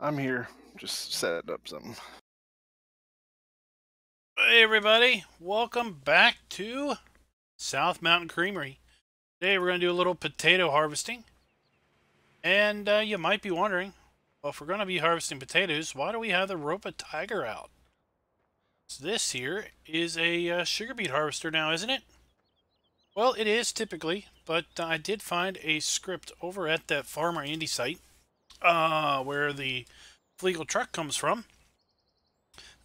I'm here, just setting up something. Hey everybody, welcome back to South Mountain Creamery. Today we're going to do a little potato harvesting. And you might be wondering, well, if we're going to be harvesting potatoes, why do we have the Ropa Tiger out? So this here is a sugar beet harvester now, isn't it? Well, it is typically, but I did find a script over at that Farmer Andy site, where the legal truck comes from,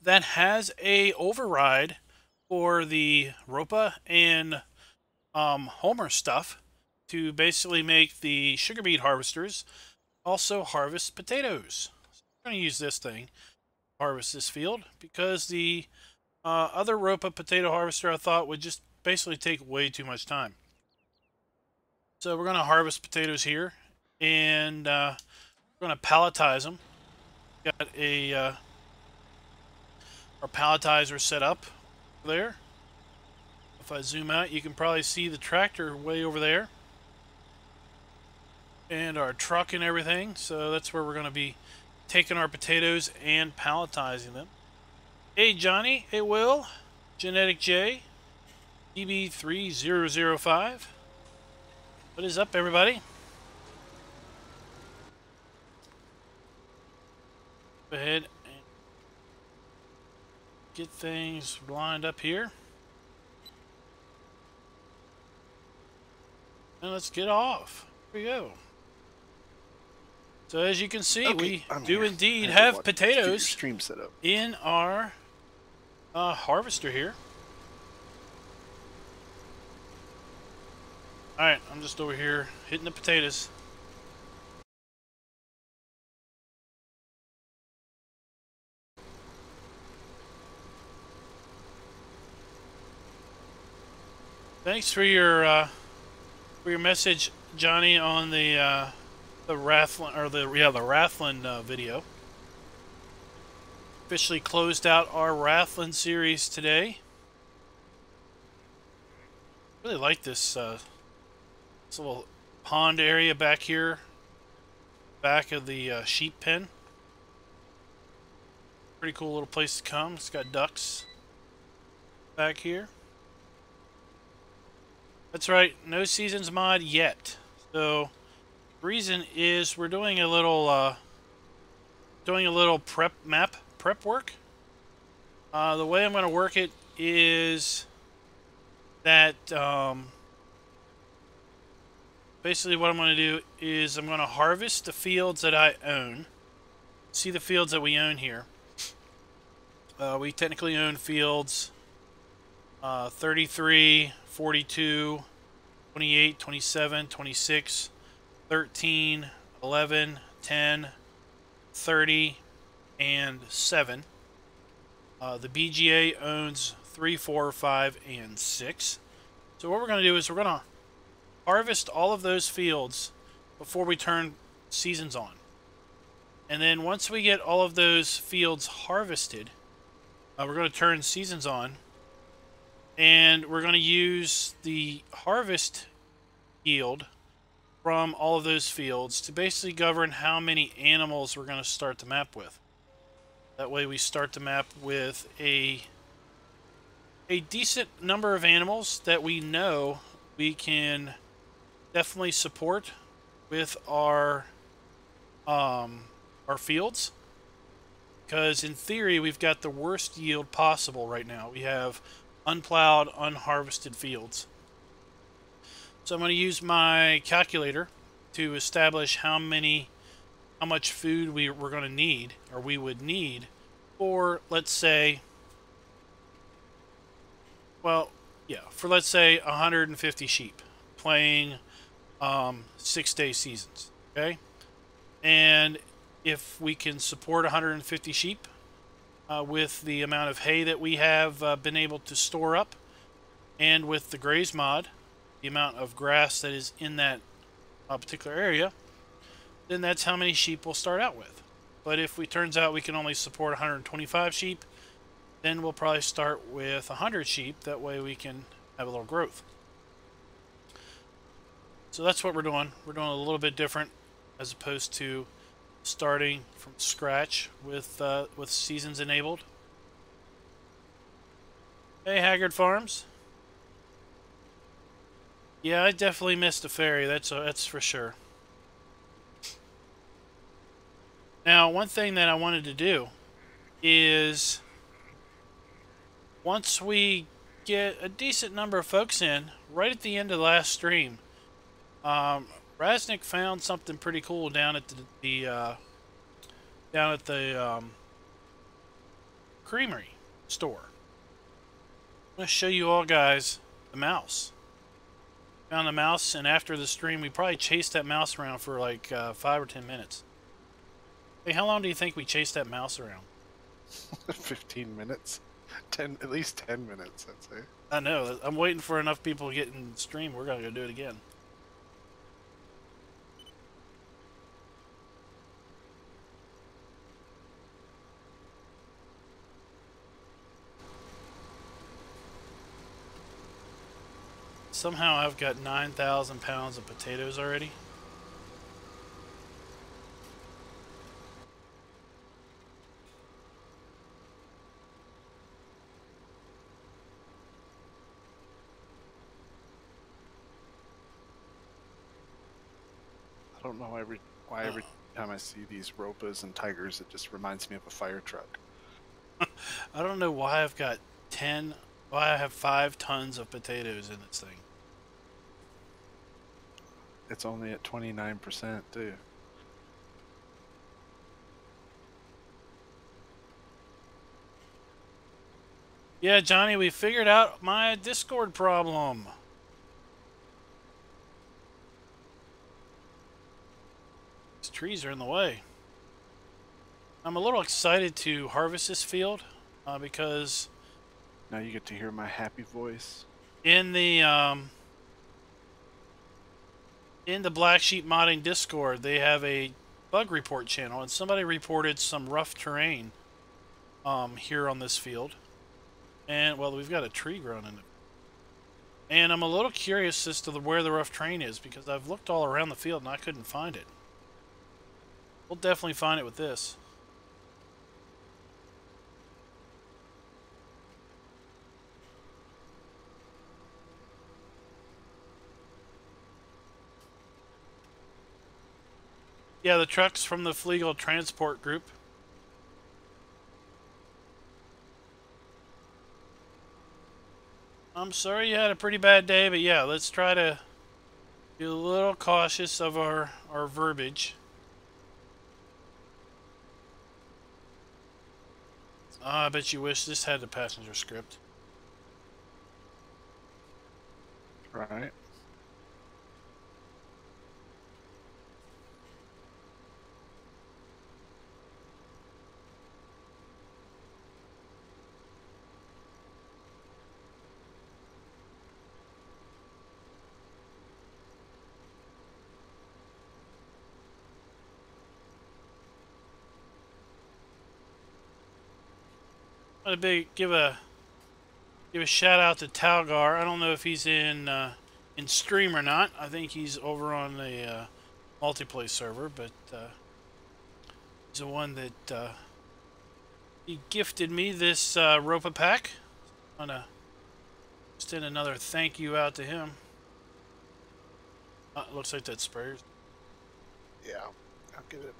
that has a override for the Ropa and Homer stuff to basically make the sugar beet harvesters also harvest potatoes. So we're going to use this thing to harvest this field because the other Ropa potato harvester I thought would just basically take way too much time. So we're going to harvest potatoes here, and we're going to palletize them. Got a our palletizer set up there. If I zoom out, you can probably see the tractor way over there and our truck and everything. So that's where we're going to be taking our potatoes and palletizing them. Hey Johnny, hey Will, Genetic J, DB3005. What is up, everybody? Go ahead and get things lined up here. And let's get off. Here we go. So as you can see, we do indeed have potatoes stream set up in our harvester here. Alright, I'm just over here hitting the potatoes. Thanks for your message, Johnny, on the Rathlin, or the Rathlin video. Officially closed out our Rathlin series today. Really like this little pond area back here, back of the sheep pen. Pretty cool little place to come. It's got ducks back here. That's right, no seasons mod yet. So the reason is we're doing a little prep work. The way I'm going to work it is that basically what I'm going to do is I'm going to harvest the fields that I own. See the fields that we own here. We technically own fields 33, 42, 28, 27, 26, 13, 11, 10, 30, and 7. The BGA owns 3, 4, 5, and 6. So what we're going to do is we're going to harvest all of those fields before we turn seasons on. And then once we get all of those fields harvested, we're going to turn seasons on. And we're going to use the harvest yield from all of those fields to basically govern how many animals we're going to start the map with. That way we start the map with a decent number of animals that we know we can definitely support with our fields. Because in theory, we've got the worst yield possible right now. We have unplowed, unharvested fields. So I'm going to use my calculator to establish how much food we're going to need, or we would need, for let's say, well, yeah, for let's say 150 sheep playing 6-day seasons, okay? And if we can support 150 sheep with the amount of hay that we have been able to store up, and with the graze mod, the amount of grass that is in that particular area, then that's how many sheep we'll start out with. But if it turns out we can only support 125 sheep, then we'll probably start with 100 sheep. That way we can have a little growth. So that's what we're doing. We're doing a little bit different as opposed to starting from scratch with seasons enabled. Hey, Haggard Farms. Yeah, I definitely missed the ferry. That's for sure. Now, one thing that I wanted to do is once we get a decent number of folks in, right at the end of the last stream, Raznik found something pretty cool down at the Creamery store. I'm going to show you all guys the mouse. Found the mouse, and after the stream, we probably chased that mouse around for like 5 or 10 minutes. Hey, how long do you think we chased that mouse around? 15 minutes. At least 10 minutes, I'd say. I know. I'm waiting for enough people to get in the stream. We're going to go do it again. Somehow I've got 9,000 pounds of potatoes already. I don't know why every time I see these ropas and tigers, it just reminds me of a fire truck. I don't know why I've got why I have 5 tons of potatoes in this thing. It's only at 29% too. Yeah, Johnny, we figured out my Discord problem. These trees are in the way. I'm a little excited to harvest this field because now you get to hear my happy voice. In the Black Sheep Modding Discord, they have a bug report channel, and somebody reported some rough terrain here on this field. And, well, we've got a tree growing in it. And I'm a little curious as to where the rough terrain is, because I've looked all around the field and I couldn't find it. We'll definitely find it with this. Yeah, the truck's from the Flegel Transport Group. I'm sorry you had a pretty bad day, but yeah, let's try to be a little cautious of our verbiage. I bet you wish this had the passenger script. Right. I want to give a shout out to Talgar. I don't know if he's in stream or not. I think he's over on the multiplayer server, but he's the one that he gifted me this Ropa pack. I want to extend another thank you out to him. Looks like that sprayer's. Yeah, I'll get it.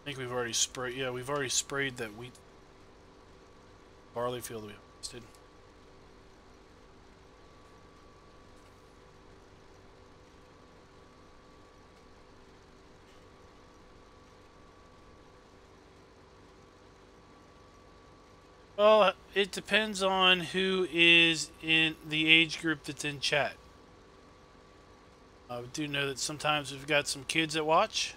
I think we've already sprayed. Yeah, we've already sprayed that wheat barley field we harvested. Well, it depends on who is in the age group that's in chat. We do know that sometimes we've got some kids that watch.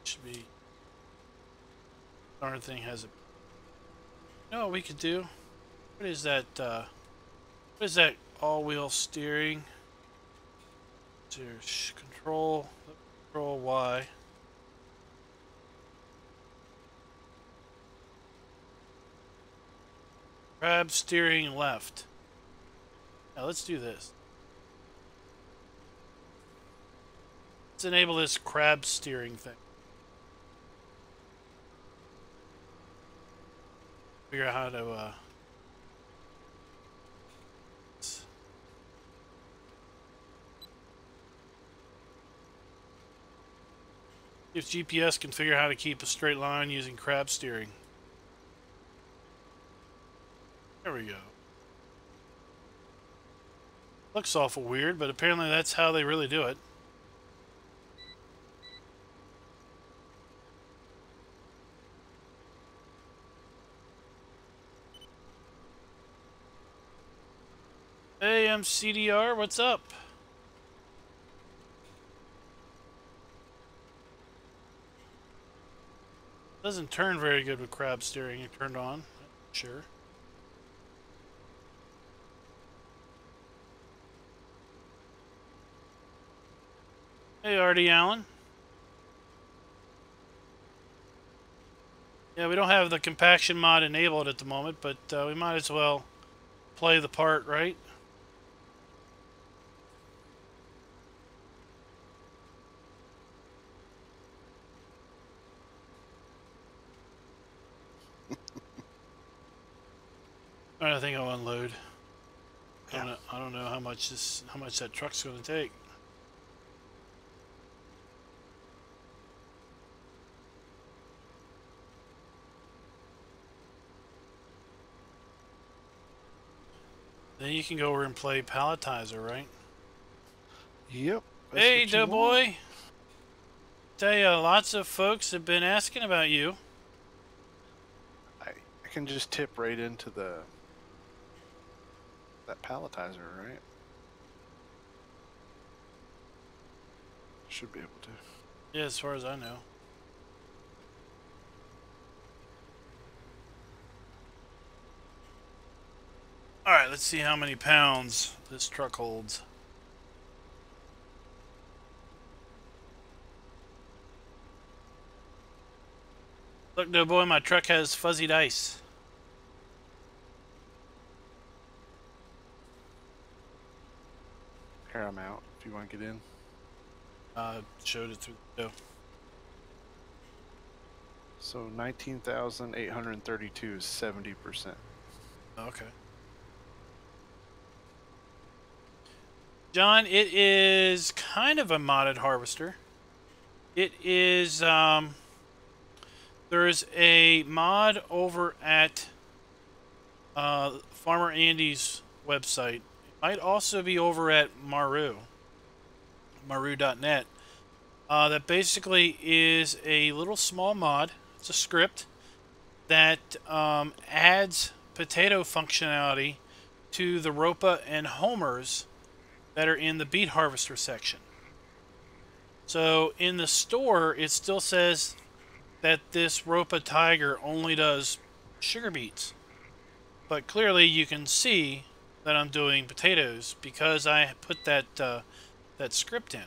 Should be. Darn thing has a. You know what we could do? What is that? What is that all-wheel steering? Control Y. Crab steering left. Now let's do this. Let's enable this crab steering thing. Figure out how to if GPS can figure out how to keep a straight line using crab steering. There we go. Looks awful weird, but apparently that's how they really do it. Hey, I'm CDR, what's up? Doesn't turn very good with crab steering turned on, sure. Hey, Artie Allen. Yeah, we don't have the compaction mod enabled at the moment, but we might as well play the part, right? I think I'll unload. Yeah. I don't know how much that truck's going to take. Then you can go over and play Palletizer, right? Yep. Hey, DoughBoy. Tell you, lots of folks have been asking about you. I can just tip right into that palletizer, right? Should be able to. Yeah, as far as I know. Alright, let's see how many pounds this truck holds. Look, DoughBoy, my truck has fuzzy dice. Here, I'm out if you want to get in. Showed it through the window. So 19,832 is 70%. Okay. John, it is kind of a modded harvester. It is, there's a mod over at Farmer Andy's website. It might also be over at maru.net. That basically is a little small mod. It's a script that adds potato functionality to the Ropa and homers that are in the beet harvester section. So in the store, it still says that this Ropa Tiger only does sugar beets. But clearly you can see that I'm doing potatoes because I put that script in.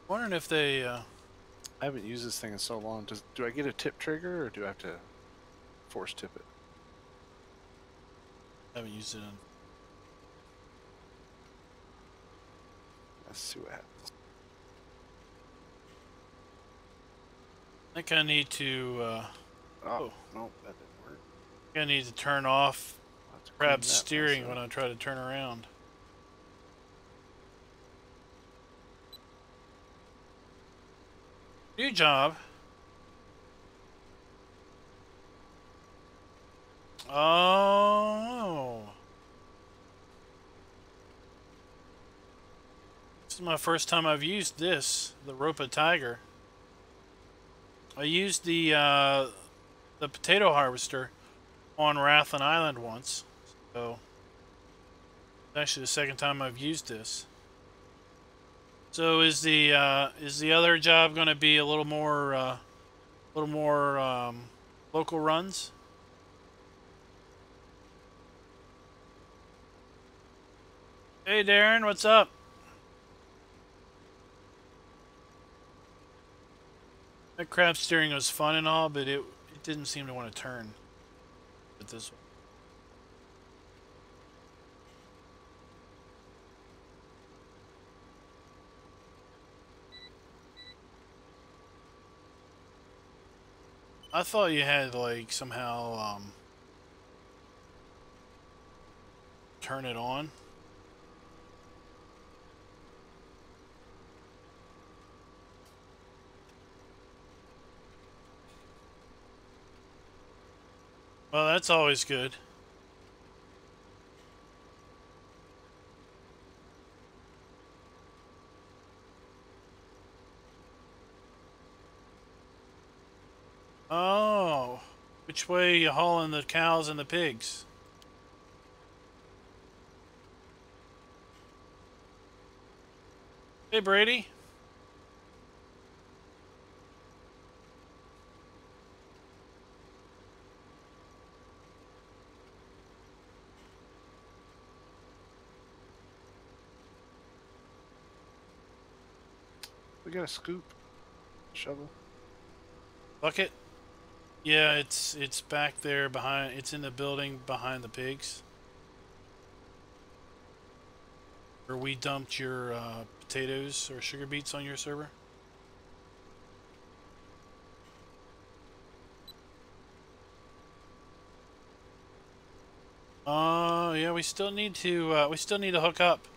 Wondering if they I haven't used this thing in so long. Do I get a tip trigger or do I have to force tip it? haven't used it in. Let's see what happens. I think I need to Oh, no, that didn't work. I need to turn off I'll have to clean crab that steering mess when up. I try to turn around. New job. Oh. This is my first time I've used this, the Ropa Tiger. I used the potato harvester on Rathlin Island once, so it's actually the second time I've used this. So is the other job going to be a little more local runs? Hey Darren, what's up? The crab steering was fun and all, but it didn't seem to want to turn with this one. I thought you had like somehow turn it on. Well, that's always good. Oh, which way are you hauling the cows and the pigs? Hey, Brady. We got a scoop. Shovel. Bucket? Yeah, it's back there behind. It's in the building behind the pigs. Where we dumped your potatoes or sugar beets on your server. Yeah, we still need to hook up.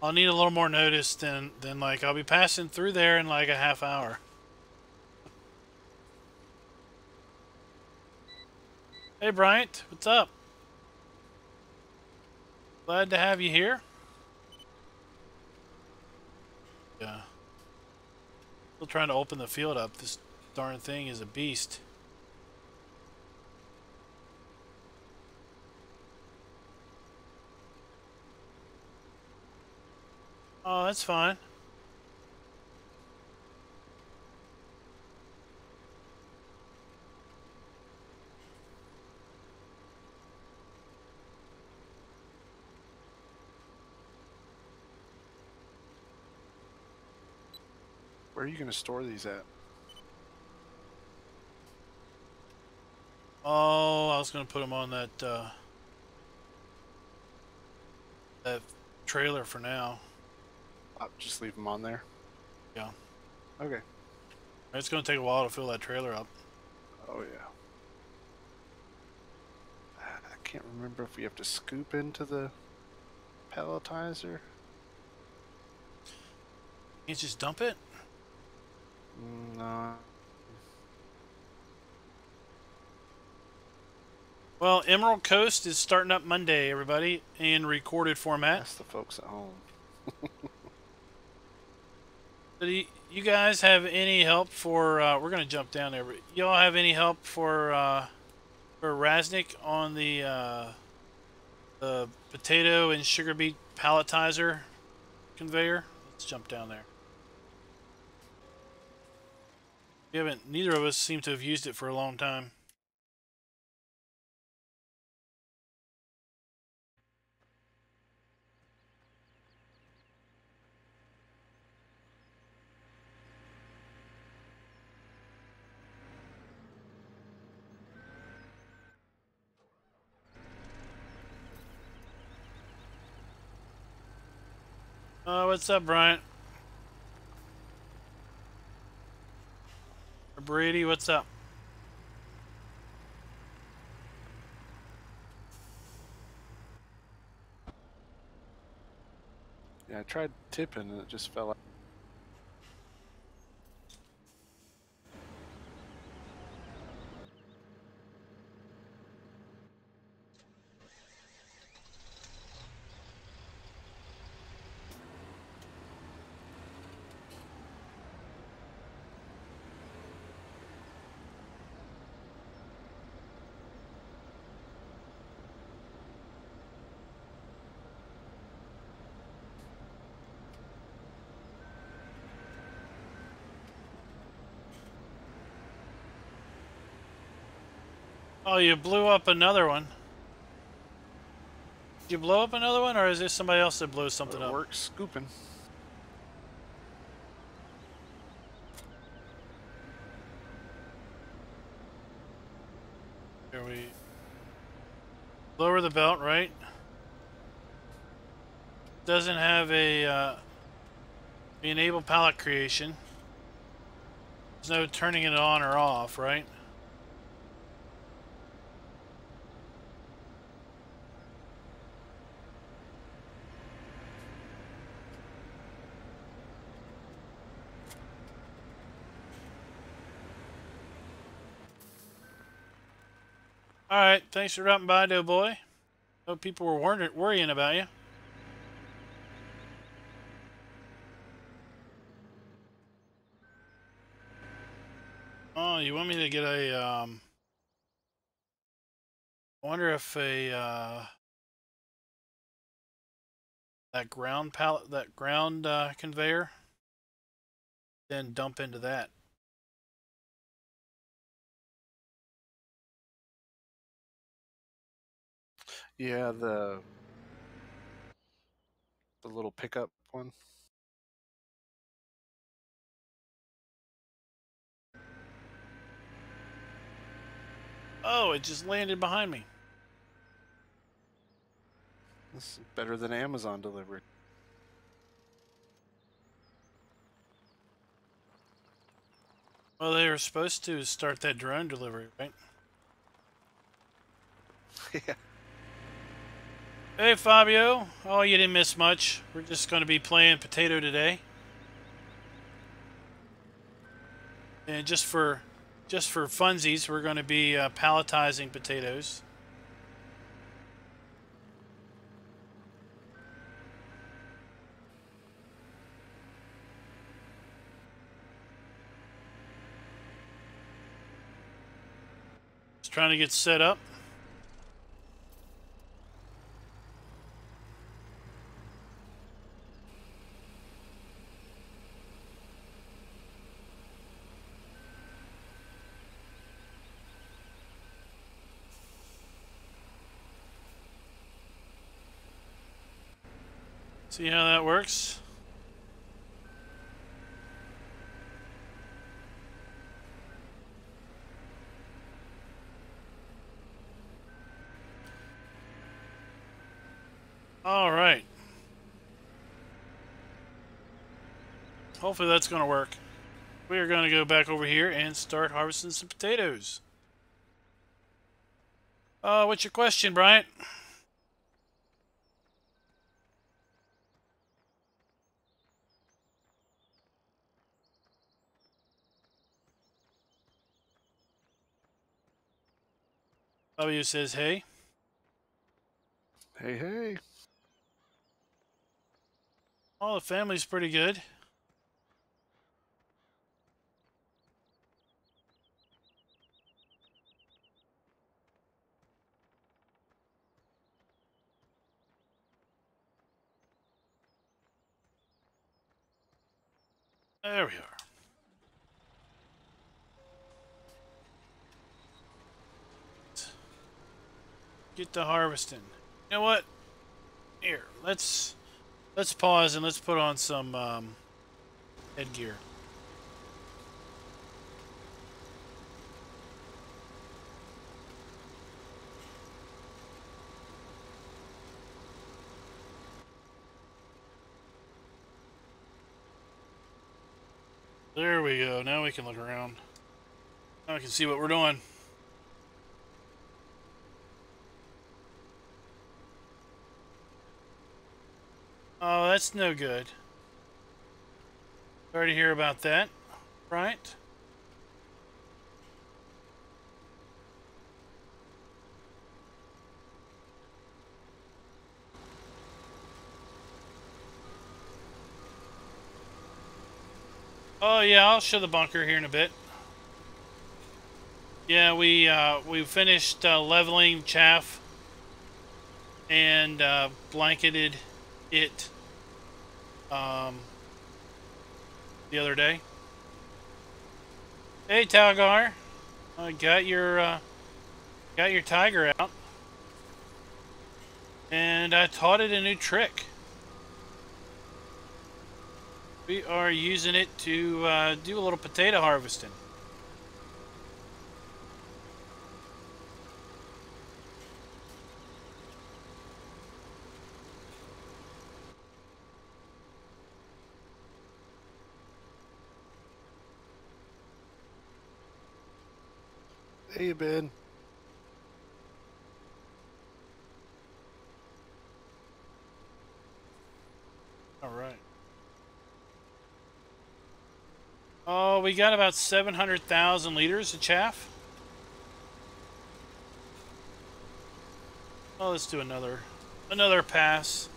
I'll need a little more notice than like I'll be passing through there in like a half hour. Hey Bryant, what's up? Glad to have you here. Yeah. Still trying to open the field up. This darn thing is a beast. Oh, that's fine. Where are you going to store these at? Oh, I was going to put them on that that trailer for now. I'll just leave them on there. Yeah. Okay. It's going to take a while to fill that trailer up. Oh yeah. I can't remember if we have to scoop into the pelletizer. You just dump it? No. Well, Emerald Coast is starting up Monday, everybody, in recorded format. That's the folks at home. Do you guys have any help for? We're gonna jump down there. Y'all have any help for Raznik on the potato and sugar beet palletizer conveyor? Let's jump down there. We haven't. Neither of us seem to have used it for a long time. What's up, Bryant? Or Brady, what's up? Yeah, I tried tipping and it just fell out. Oh, you blew up another one. Did you blow up another one, or is this somebody else that blew something up? Works scooping. we lower the belt, right? Doesn't have a enable pallet creation. There's no turning it on or off, right? Alright, thanks for dropping by, DoughBoy. Hope people were worrying about you. Oh, you want me to get a, I wonder if a, that ground pallet, that ground conveyor, then dump into that. Yeah, the little pickup one. Oh, it just landed behind me. This is better than Amazon delivery. Well, they were supposed to start that drone delivery, right? Yeah. Hey, Fabio. Oh, you didn't miss much. We're just going to be playing potato today. And just for funsies, we're going to be palletizing potatoes. Just trying to get set up. See how that works? All right. Hopefully that's going to work. We are going to go back over here and start harvesting some potatoes. What's your question, Bryant? W says, hey. Hey, hey. Oh, the family's pretty good. There we are. Get to harvesting. You know what? Here, let's pause and let's put on some headgear. There we go. Now we can look around. Now we can see what we're doing. Oh, that's no good. Sorry to hear about that. Right? Oh yeah, I'll show the bunker here in a bit. Yeah, we finished leveling chaff and blanketed it the other day. Hey Talgar, I got your tiger out, and I taught it a new trick. We are using it to do a little potato harvesting. Hey, Ben. All right. Oh, we got about 700,000 liters of chaff. Oh, let's do another pass.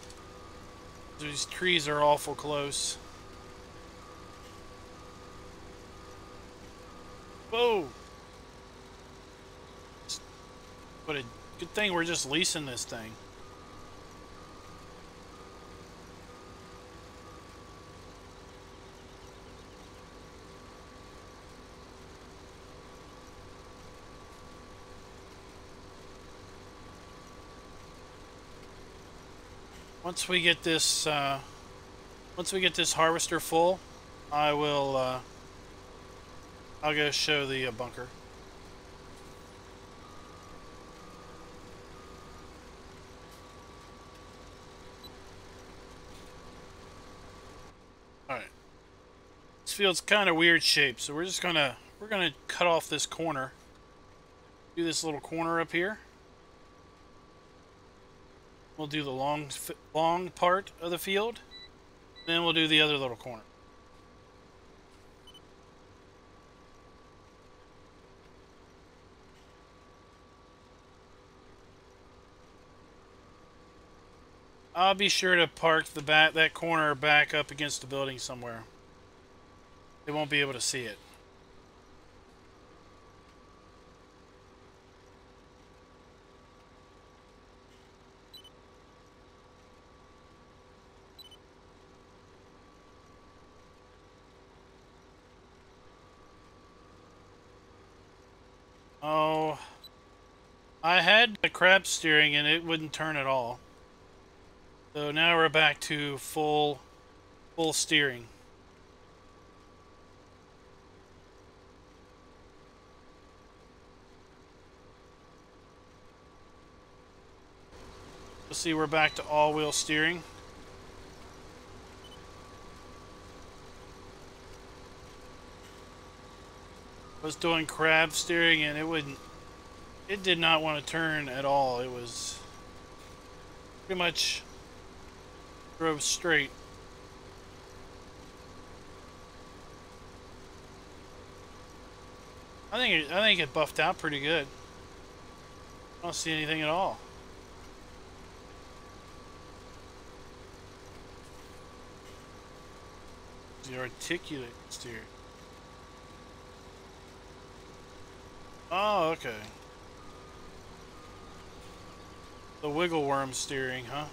These trees are awful close. Whoa! But a good thing we're just leasing this thing. Once we get this harvester full, I'll go show the bunker. All right. This field's kind of weird shape, so we're gonna cut off this corner. Do this little corner up here. We'll do the long part of the field. Then we'll do the other little corner. I'll be sure to park that corner back up against the building somewhere. They won't be able to see it. Oh, I had the crab steering and it wouldn't turn at all. So now we're back to full steering. You'll see we're back to all-wheel steering. I was doing crab steering and it did not want to turn at all. It was pretty much drove straight. I think it buffed out pretty good. I don't see anything at all. The articulate steer. Oh, okay. The wiggle worm steering, huh?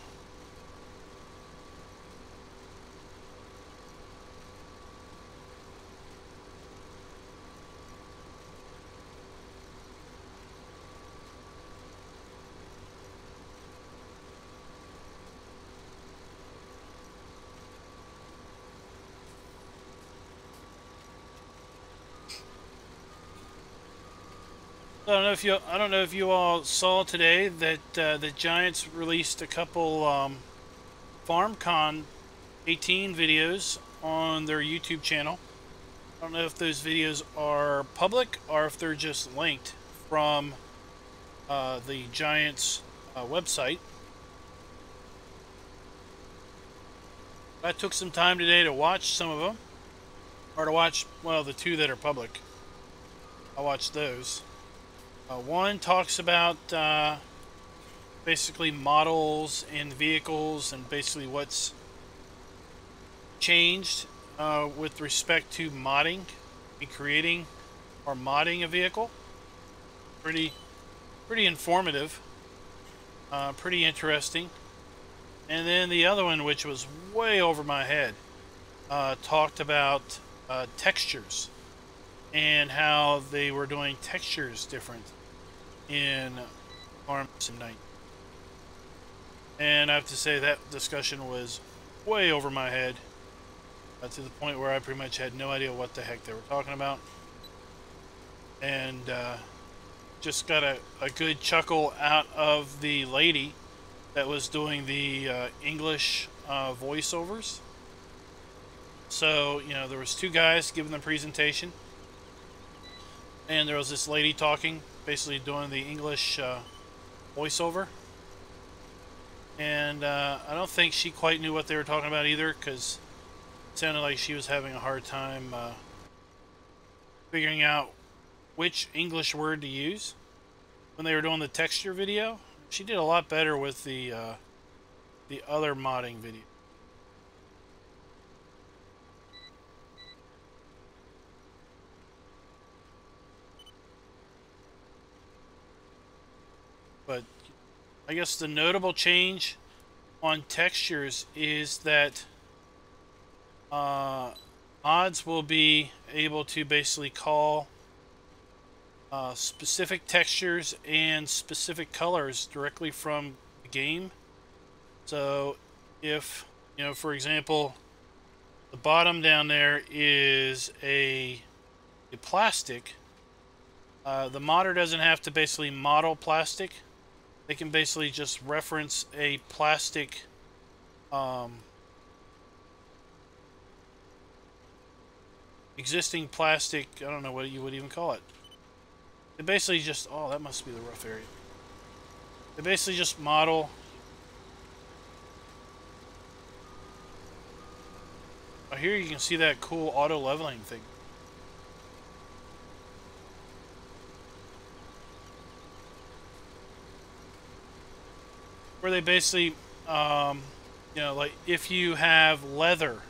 I don't know if you all saw today that the Giants released a couple FarmCon 18 videos on their YouTube channel. I don't know if those videos are public or if they're just linked from the Giants website. I took some time today to watch some of them, or to watch, well, the two that are public. I watched those. One talks about basically models and vehicles and basically what's changed with respect to modding and creating or modding a vehicle. Pretty informative, pretty interesting. And then the other one, which was way over my head, talked about textures and how they were doing textures different in FS17. And I have to say that discussion was way over my head, to the point where I pretty much had no idea what the heck they were talking about. And just got a good chuckle out of the lady that was doing the English voiceovers. So, you know, there was two guys giving the presentation, and there was this lady talking basically doing the English voiceover. And I don't think she quite knew what they were talking about either, because it sounded like she was having a hard time figuring out which English word to use when they were doing the texture video. She did a lot better with the other modding video. But I guess the notable change on textures is that mods will be able to basically call specific textures and specific colors directly from the game. So if, you know, for example, the bottom down there is a plastic, the modder doesn't have to basically model plastic. They can basically just reference a plastic existing plastic, I don't know what you would even call it. They basically just, oh, that must be the rough area. They basically just model here you can see that cool auto leveling thing. Where they basically, you know, like if you have leather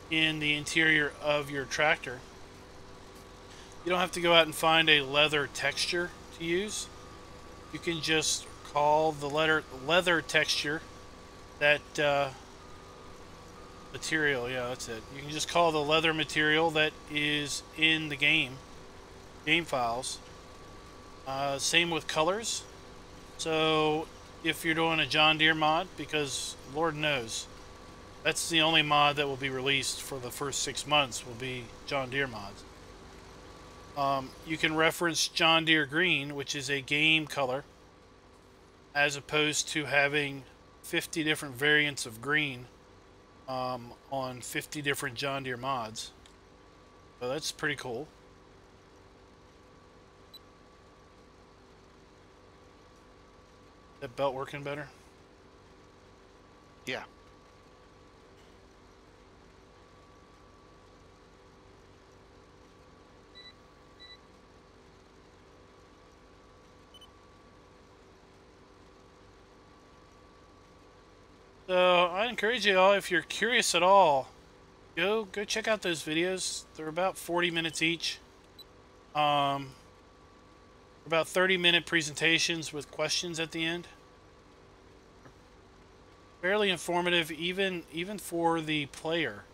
in the interior of your tractor, you don't have to go out and find a leather texture to use. You can just call the leather texture that material, yeah, that's it. You can just call the leather material that is in the game files. Same with colors. So if you're doing a John Deere mod, because Lord knows that's the only mod that will be released for the first 6 months will be John Deere mods. You can reference John Deere green, which is a game color, as opposed to having 50 different variants of green on 50 different John Deere mods. So that's pretty cool. That belt working better? Yeah. So I encourage you all, if you're curious at all, go check out those videos. They're about 40 minutes each. About 30-minute presentations with questions at the end. Fairly informative, even for the player,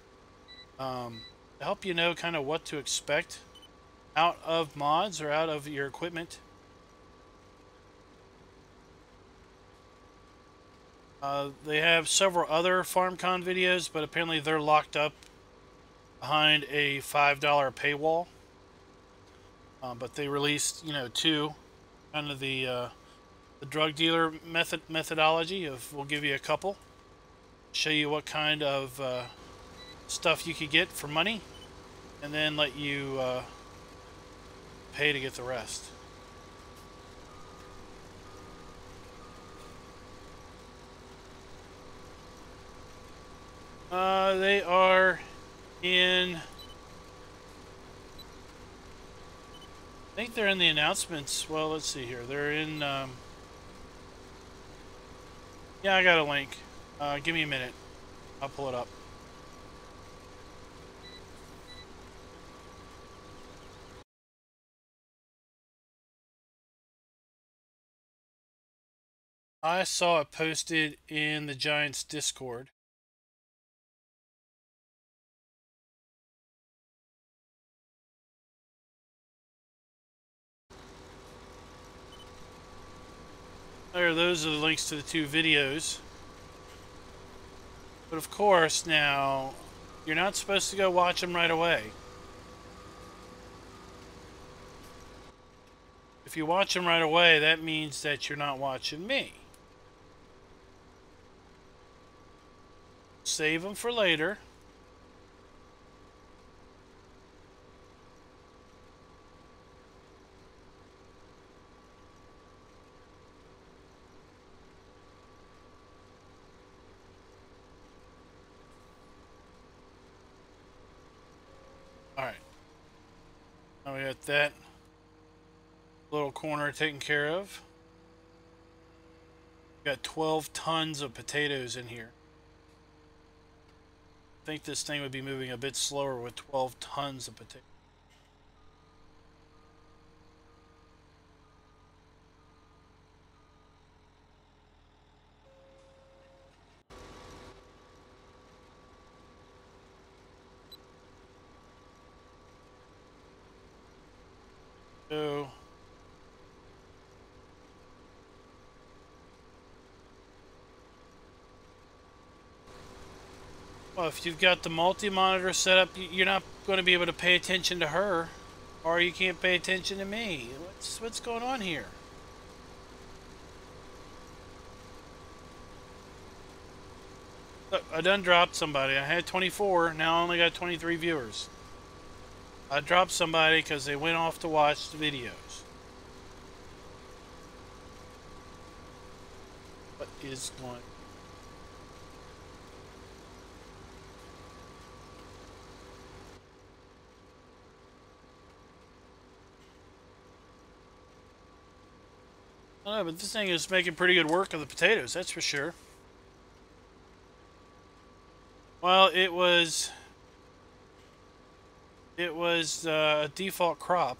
to help you know kind of what to expect out of mods or out of your equipment. They have several other FarmCon videos, but apparently they're locked up behind a $5 paywall. But they released, you know, 2, kind of the drug dealer methodology of, we'll give you a couple, show you what kind of stuff you could get for money, and then let you pay to get the rest. They are in, I think they're in the announcements. Well, let's see here. They're in, yeah, I got a link. Give me a minute. I'll pull it up. I saw it posted in the Giants Discord. There, those are the links to the 2 videos. But of course, now, you're not supposed to go watch them right away. If you watch them right away, that means that you're not watching me. Save them for later. got that little corner taken care of. Got 12 tons of potatoes in here. I think this thing would be moving a bit slower with 12 tons of potatoes. So well, if you've got the multi-monitor set up, you're not going to be able to pay attention to her, or you can't pay attention to me. What's going on here? Look, I done dropped somebody. I had 24, now I only got 23 viewers. I dropped somebody because they went off to watch the videos. What is going on? I don't know, but this thing is making pretty good work of the potatoes, that's for sure. Well, it was a default crop.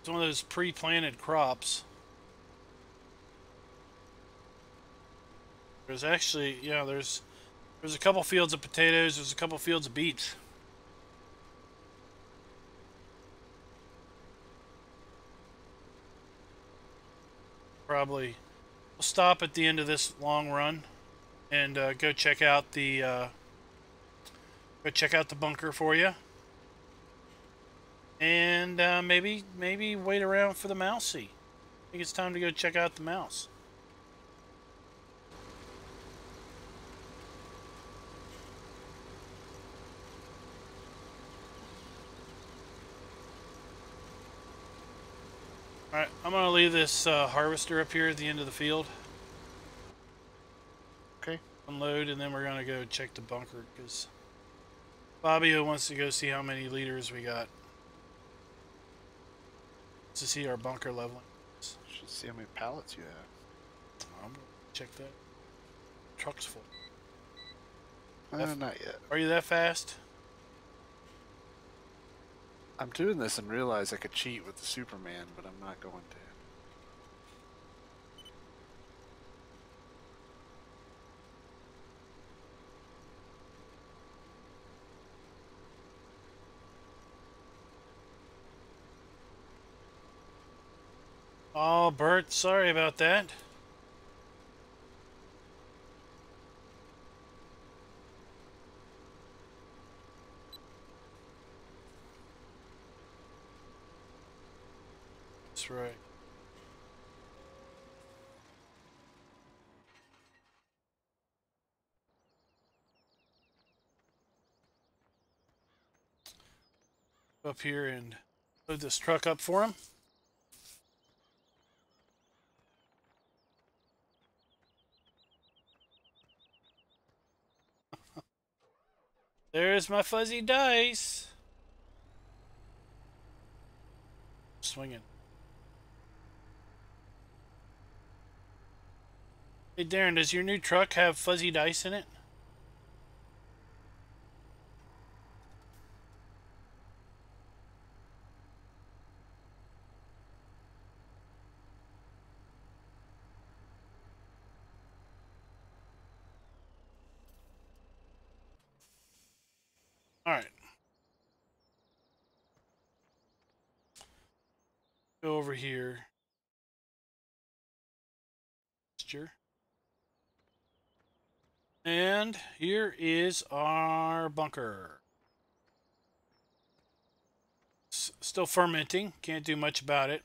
It's one of those pre-planted crops. There's actually, yeah, there's a couple fields of potatoes, there's a couple fields of beets. Probably we'll stop at the end of this long run and go check out the bunker for you, and maybe wait around for the mousey. I think it's time to go check out the mouse. Alright, I'm going to leave this harvester up here at the end of the field. Okay. Unload, and then we're going to go check the bunker, because Fabio wants to go see how many liters we got. To see our bunker leveling. Should see how many pallets you have. I'm going to check that. Truck's full. Not yet. Are you that fast? I'm doing this and realize I could cheat with the Superman, but I'm not going to. Oh, Bert, sorry about that. That's right. Up here and load this truck up for him. There's my fuzzy dice. Swinging. Hey Darren, does your new truck have fuzzy dice in it? All right. Go over here. And here is our bunker. Still fermenting. Can't do much about it.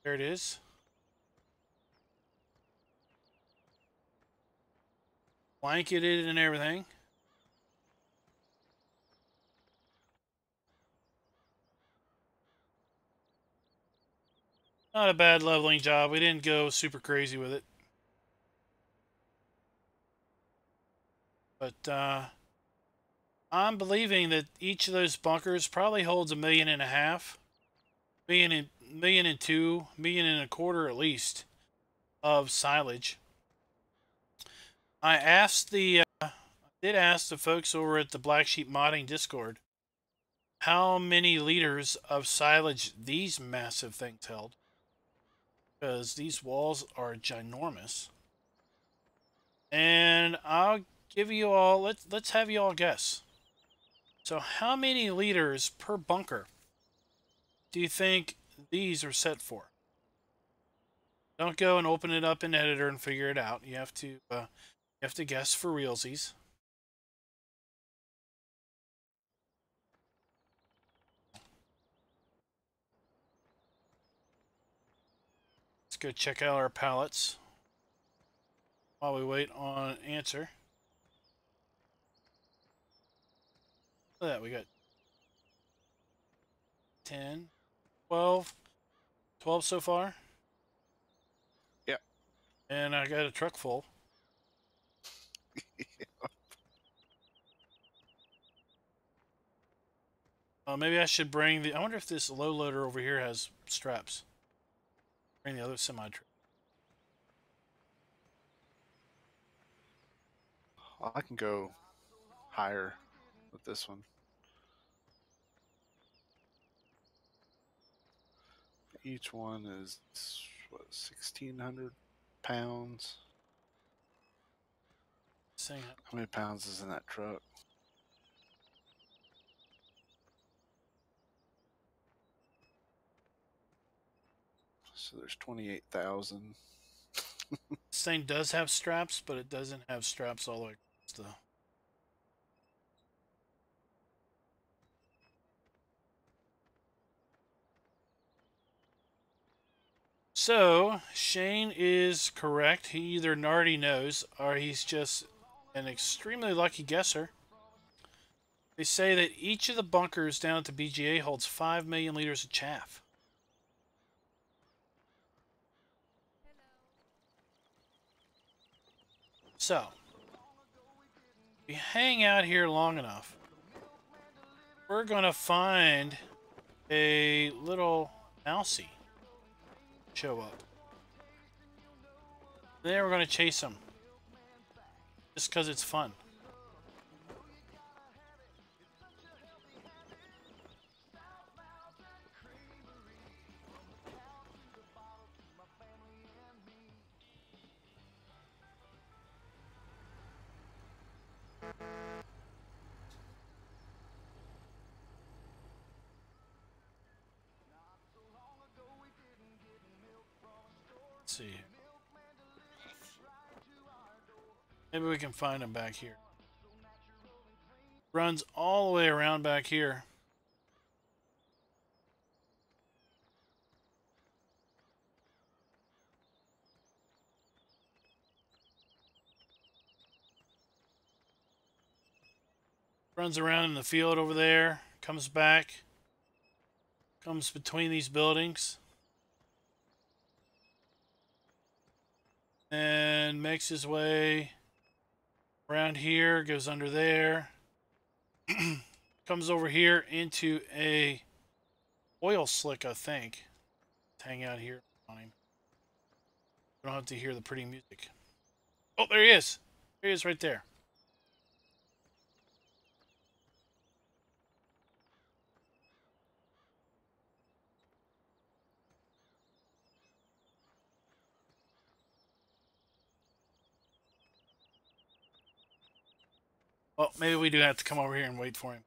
There it is. Blanketed and everything. Not a bad leveling job. We didn't go super crazy with it. But I'm believing that each of those bunkers probably holds 1.5 million, million and two, million and a quarter at least of silage. I did ask the folks over at the Black Sheep Modding Discord how many liters of silage these massive things held, because these walls are ginormous. And I'll give you all, let's have you all guess. So how many liters per bunker do you think these are set for? Don't go and open it up in editor and figure it out. You have to guess for realsies. Let's go check out our pallets while we wait on an answer. Look at that, we got 10, 12 so far. Yep. And I got a truck full. Maybe I should bring I wonder if this low loader over here has straps. Bring the other semi-truck. I can go higher with this one. Each one is, what, 1,600 pounds? How many pounds is in that truck? So there's 28,000. This thing does have straps, but it doesn't have straps all the way across the... So, Shane is correct. He either already knows, or he's just an extremely lucky guesser. They say that each of the bunkers down at the BGA holds 5 million liters of chaff. So, if we hang out here long enough, we're going to find a little mousie show up. Then we're going to chase him. Just because it's fun. Let's see. Maybe we can find him back here. Runs all the way around back here. Runs around in the field over there. Comes back. Comes between these buildings. And makes his way around here. Goes under there. Comes over here into a oil slick, I think. Let's hang out here on him. We don't have to hear the pretty music. Oh, there he is. There he is right there. Well, maybe we do have to come over here and wait for him.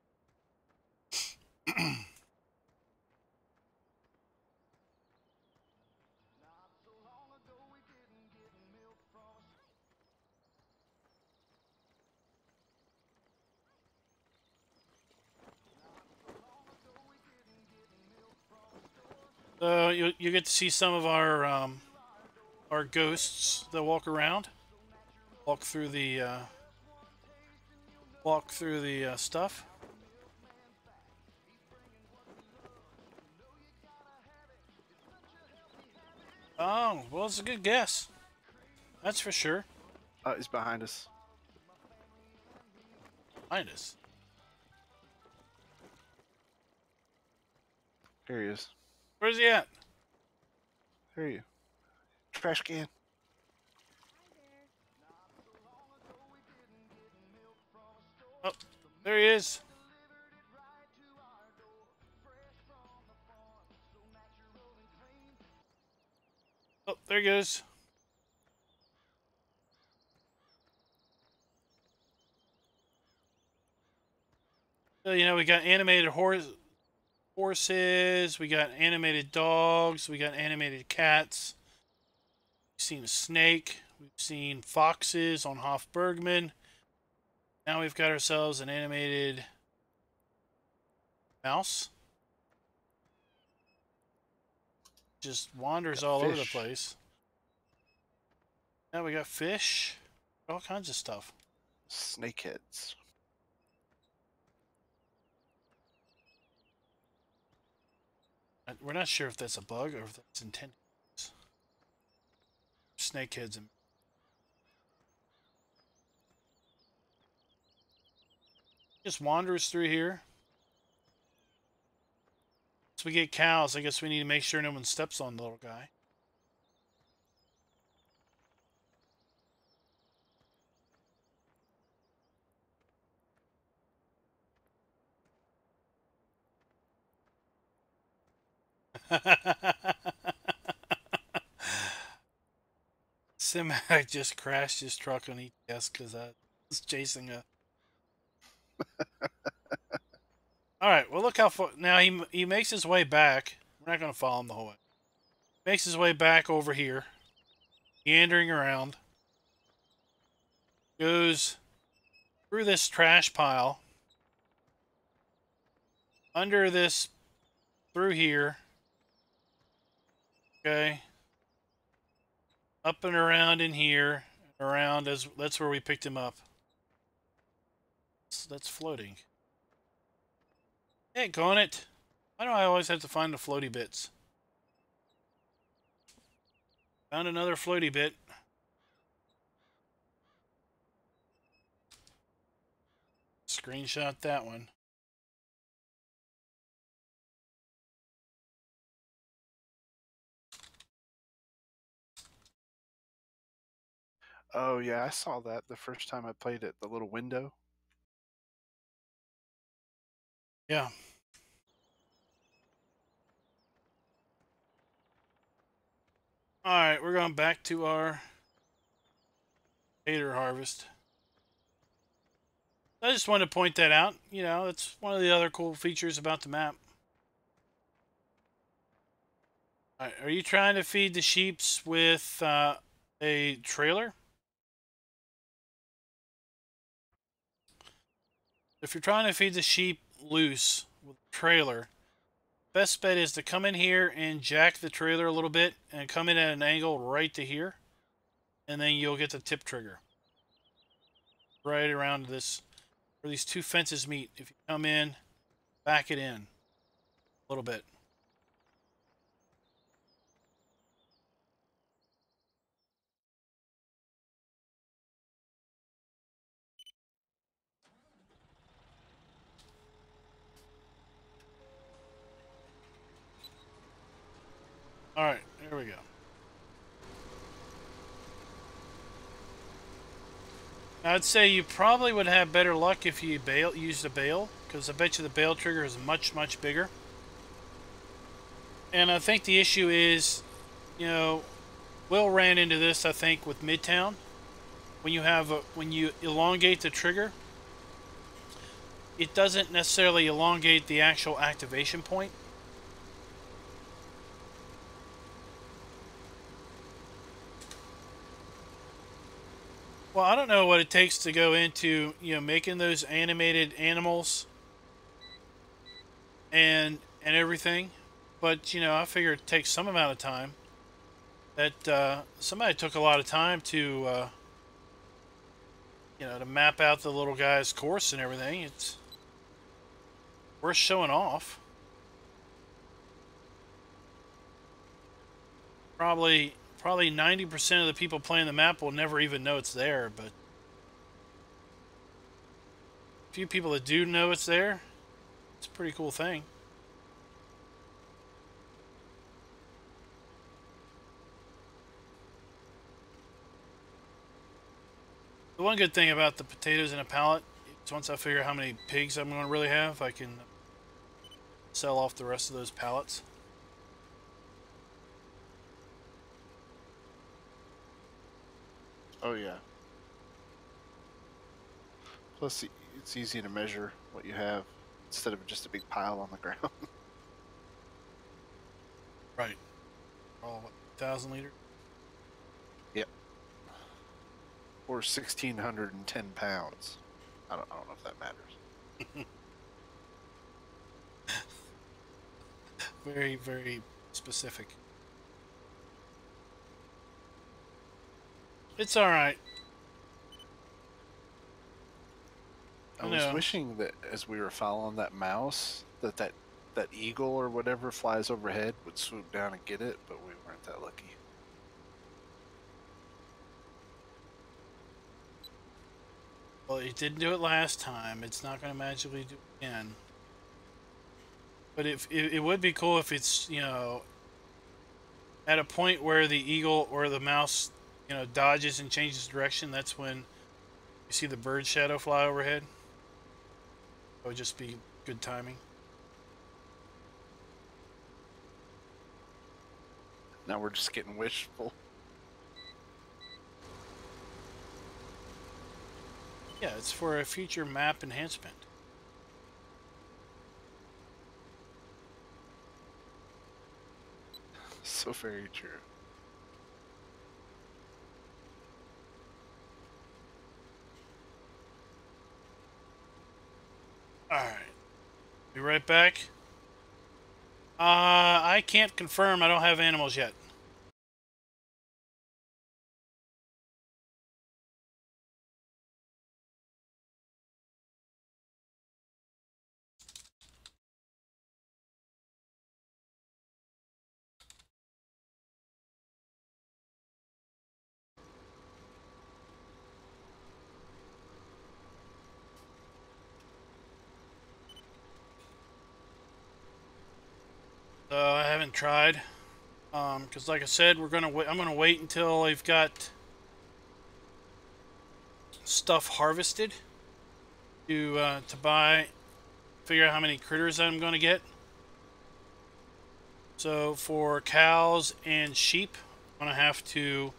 So you get to see some of our ghosts that walk around, walk through the stuff. Oh, well, it's a good guess. That's for sure. He's behind us. Behind us. Here he is. Where's he at? Here you. Trash can. Oh, there he is. Oh, there he goes. So, you know, we got animated horses, we got animated dogs, we got animated cats. We've seen a snake. We've seen foxes on Hofbergman. Now we've got ourselves an animated mouse. Just wanders all over the place. Now we got fish. All kinds of stuff. Snakeheads. We're not sure if that's a bug or if that's intended. Snakeheads. Just wanders through here. So we get cows. I guess we need to make sure no one steps on the little guy. Semi just crashed his truck on ETS because I was chasing a. All right, well look how far now he makes his way back. We're not going to follow him the whole way. Makes his way back over here, meandering around. Goes through this trash pile, under this, through here. Okay. Up and around in here, around as that's where we picked him up. So that's floating. Heck on it. Why do I always have to find the floaty bits? Found another floaty bit. Screenshot that one. Oh yeah, I saw that the first time I played it. The little window. Yeah. Alright, we're going back to our tater harvest. I just wanted to point that out. You know, it's one of the other cool features about the map. Alright, are you trying to feed the sheeps with a trailer? If you're trying to feed the sheep loose with a trailer, best bet is to come in here and jack the trailer a little bit and come in at an angle right to here, and then you'll get the tip trigger right around this where these two fences meet. If you come in, back it in a little bit. All right, there we go. I'd say you probably would have better luck if you used a bale, because I bet you the bale trigger is much, much bigger. And I think the issue is, you know, Will ran into this, I think, with Midtown. When you elongate the trigger, it doesn't necessarily elongate the actual activation point. Well, I don't know what it takes to go into, you know, making those animated animals and everything, but you know, I figure it takes some amount of time. That somebody took a lot of time to, you know, to map out the little guy's course and everything. It's worth showing off. Probably 90% of the people playing the map will never even know it's there, but a few people that do know it's there, it's a pretty cool thing. The one good thing about the potatoes in a pallet is once I figure out how many pigs I'm going to really have, I can sell off the rest of those pallets. Oh yeah. Plus, it's easy to measure what you have instead of just a big pile on the ground. Right. Oh, what, 1,000 liters? Yep. Or 1,610 pounds. I don't know if that matters. Very, very specific. It's alright. I was wishing that as we were following that mouse, that eagle or whatever flies overhead would swoop down and get it, but we weren't that lucky. Well, it didn't do it last time. It's not going to magically do it again. But it would be cool if it's, you know, at a point where the eagle or the mouse, you know, dodges and changes direction. That's when you see the bird shadow fly overhead. It would just be good timing. Now we're just getting wishful. Yeah, it's for a future map enhancement. So very true. Alright. Be right back. I can't confirm. I don't have animals yet. I haven't tried. Because like I said, I'm gonna wait until I've got stuff harvested to figure out how many critters I'm gonna get. So for cows and sheep, I'm gonna have to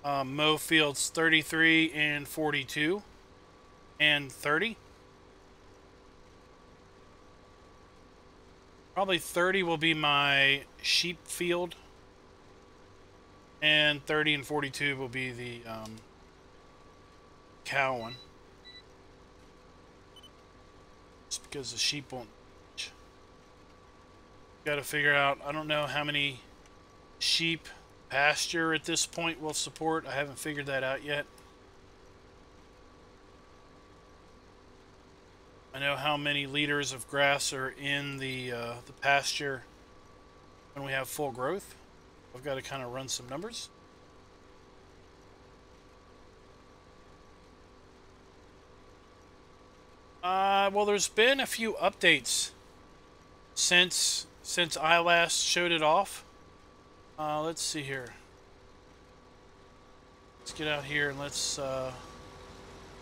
mow fields 33 and 42 and 30. Probably 30 will be my sheep field, and 30 and 42 will be the cow one. Just because the sheep won't. Got to figure out, I don't know how many sheep pasture at this point will support. I haven't figured that out yet. I know how many liters of grass are in the pasture when we have full growth. I've got to kind of run some numbers. Well, there's been a few updates since I last showed it off. Let's see here. Let's get out here and let's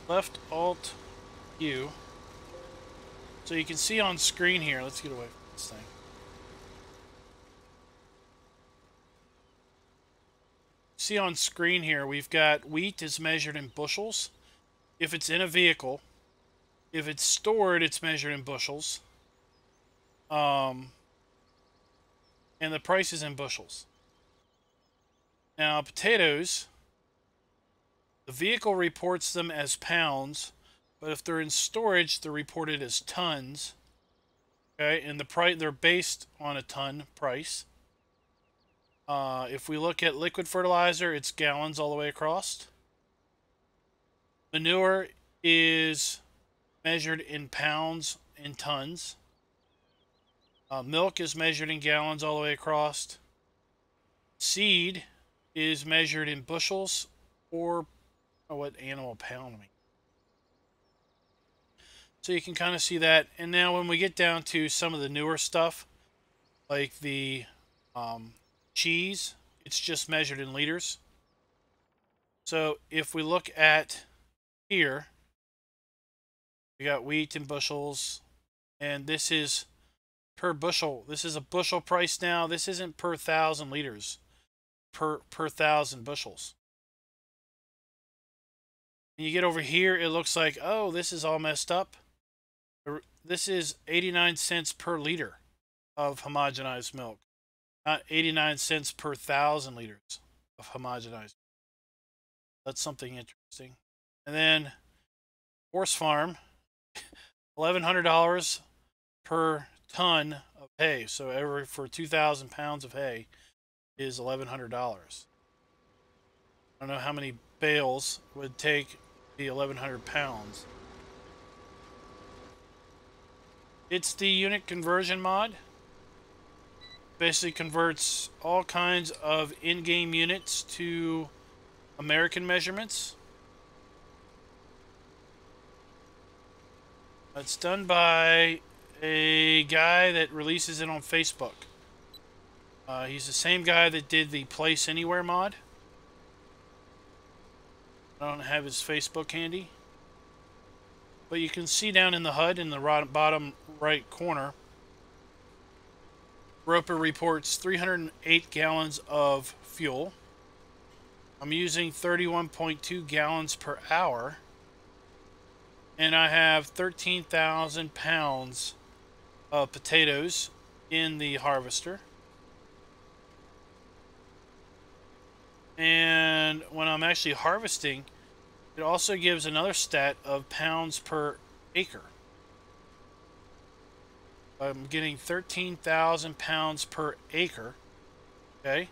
left Alt U. So you can see on screen here. Let's get away from this thing. See on screen here, we've got wheat is measured in bushels. If it's in a vehicle, if it's stored, it's measured in bushels. And the price is in bushels. Now, potatoes, the vehicle reports them as pounds, but if they're in storage, they're reported as tons. Okay, and the price, they're based on a ton price. If we look at liquid fertilizer, it's gallons all the way across. Manure is measured in pounds and tons. Milk is measured in gallons all the way across. Seed is measured in bushels or what animal pound means. So you can kind of see that. And now when we get down to some of the newer stuff, like the cheese, it's just measured in liters. So if we look at here, we got wheat in bushels, and this is per bushel. This is a bushel price now. This isn't per 1,000 liters, per 1,000 bushels. And you get over here, it looks like, oh, this is all messed up. This is 89 cents per liter of homogenized milk, not 89 cents per 1,000 liters of homogenized. That's something interesting. And then horse farm, $1,100 per ton of hay. So for 2,000 pounds of hay is $1,100. I don't know how many bales would take the 1,100 pounds. It's the unit conversion mod. Basically converts all kinds of in-game units to American measurements. It's done by a guy that releases it on Facebook. He's the same guy that did the Place Anywhere mod. I don't have his Facebook handy. But you can see down in the HUD in the bottom right corner, Roper reports 308 gallons of fuel. I'm using 31.2 gallons per hour. And I have 13,000 pounds of potatoes in the harvester. And when I'm actually harvesting, it also gives another stat of pounds per acre. I'm getting 13,000 pounds per acre. Okay.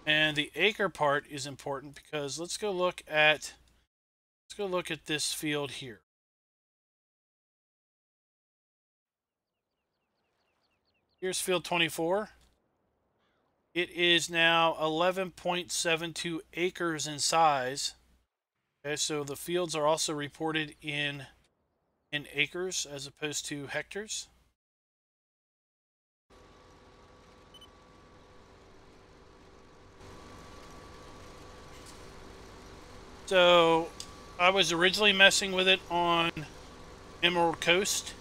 And the acre part is important because let's go look at this field here. Here's field 24. It is now 11.72 acres in size. Okay, so the fields are also reported in acres as opposed to hectares. So I was originally messing with it on Emerald Coast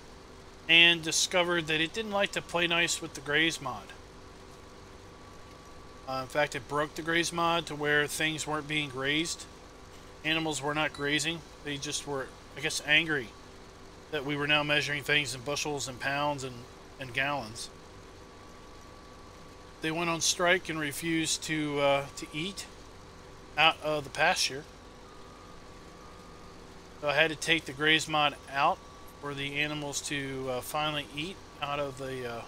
and discovered that it didn't like to play nice with the graze mod. In fact, it broke the graze mod to where things weren't being grazed. Animals were not grazing. They just were, I guess, angry that we were now measuring things in bushels and pounds and gallons. They went on strike and refused to eat out of the pasture. So I had to take the graze mod out for the animals to finally eat out of the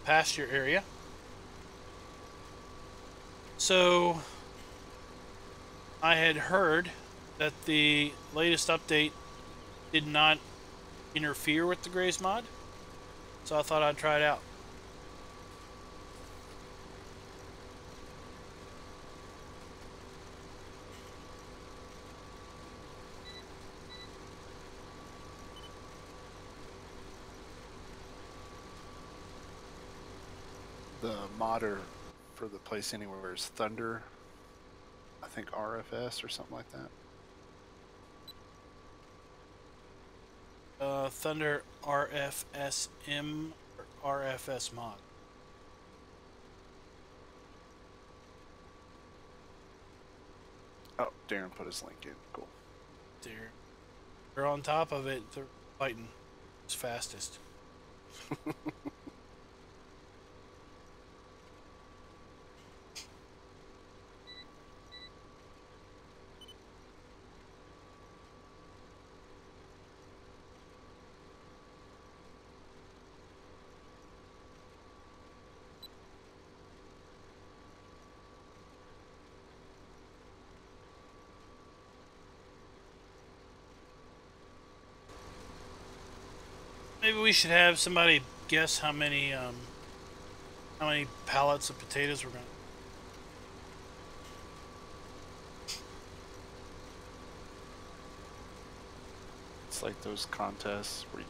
pasture area. So I had heard that the latest update did not interfere with the graze mod, so I thought I'd try it out. The modder for the Place Anywhere is Thunder, I think RFS or something like that. Thunder RFSM or RFS mod. Oh, Darren put his link in. Cool. They're on top of it. They're fighting as fastest. Maybe we should have somebody guess how many pallets of potatoes we're going to... it's like those contests where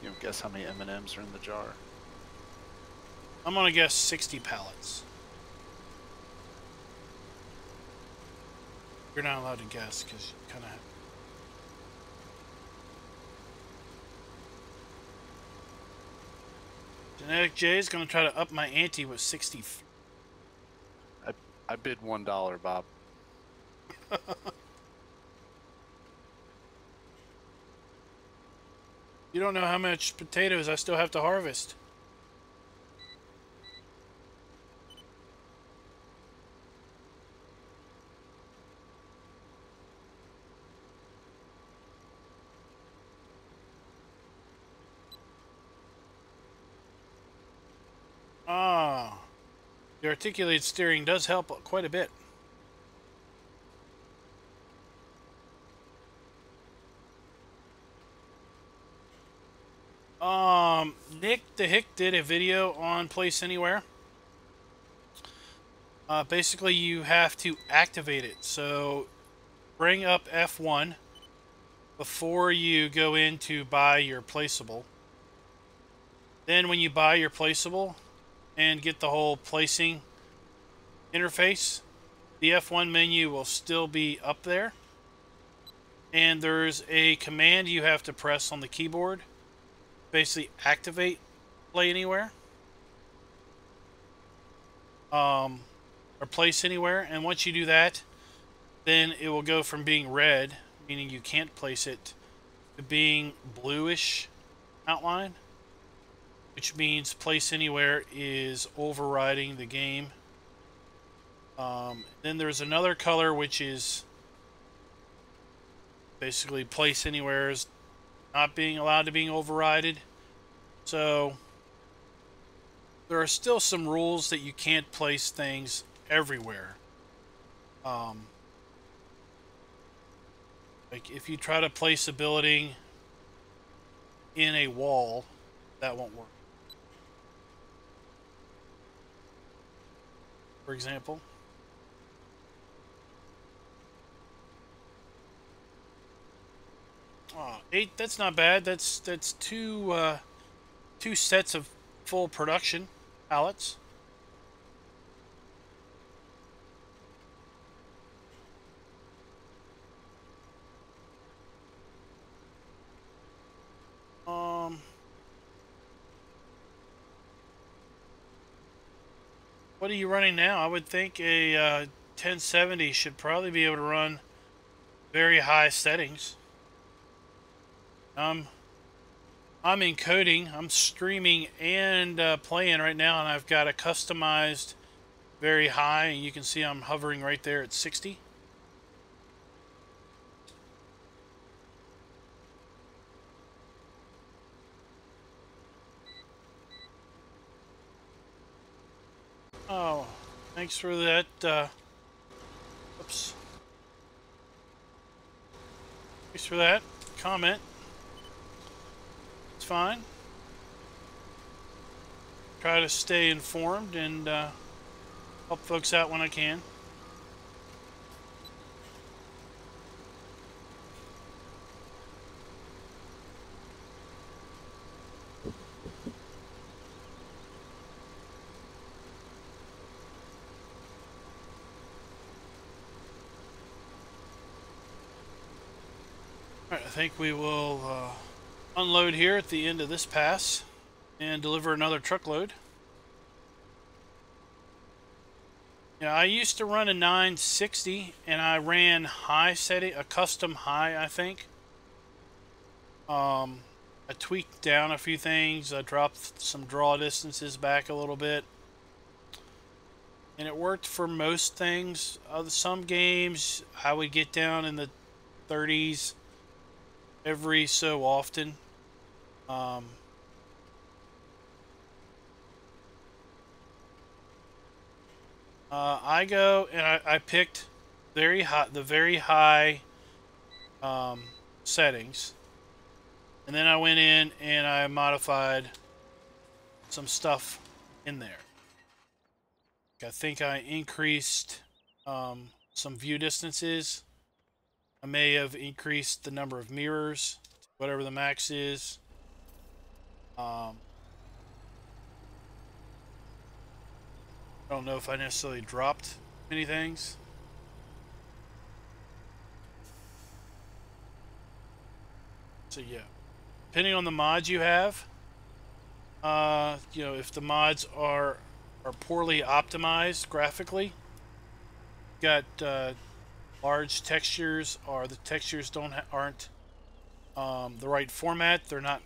you guess how many M&Ms are in the jar. I'm gonna guess 60 pallets. You're not allowed to guess because you kind of have. Genetic J is gonna try to up my ante with 60. I bid $1, Bob. You don't know how much potatoes I still have to harvest. Ah, the articulated steering does help quite a bit. Nick the Hick did a video on Place Anywhere. Basically, you have to activate it. So, bring up F1 before you go in to buy your placeable. Then when you buy your placeable and get the whole placing interface, the F1 menu will still be up there. And there's a command you have to press on the keyboard. Basically activate Play Anywhere. Or Place Anywhere. And once you do that, then it will go from being red, meaning you can't place it, to being bluish outline, which means Place Anywhere is overriding the game. Then there's another color which is basically Place Anywhere is not being allowed to being overridden. So there are still some rules that you can't place things everywhere. Like if you try to place a building in a wall, that won't work. For example. 8, that's not bad. That's two sets of full production pallets. What are you running now? I would think a 1070 should probably be able to run very high settings. I'm encoding, I'm streaming and playing right now, and I've got a customized very high, and you can see I'm hovering right there at 60. Oh, thanks for that, oops. Thanks for that comment. It's fine. Try to stay informed and help folks out when I can. Alright, I think we will unload here at the end of this pass and deliver another truckload. Yeah, I used to run a 960 and I ran high setting, a custom high, I think. I tweaked down a few things. I dropped some draw distances back a little bit. And it worked for most things. Some games I would get down in the 30s every so often. I go and I picked very high, the very high settings, and then I went in and I modified some stuff in there. I think I increased some view distances. I may have increased the number of mirrors whatever the max is. I don't know if I necessarily dropped many things. So yeah, depending on the mods you have, you know, if the mods are poorly optimized graphically, got large textures, or the textures aren't the right format, they're not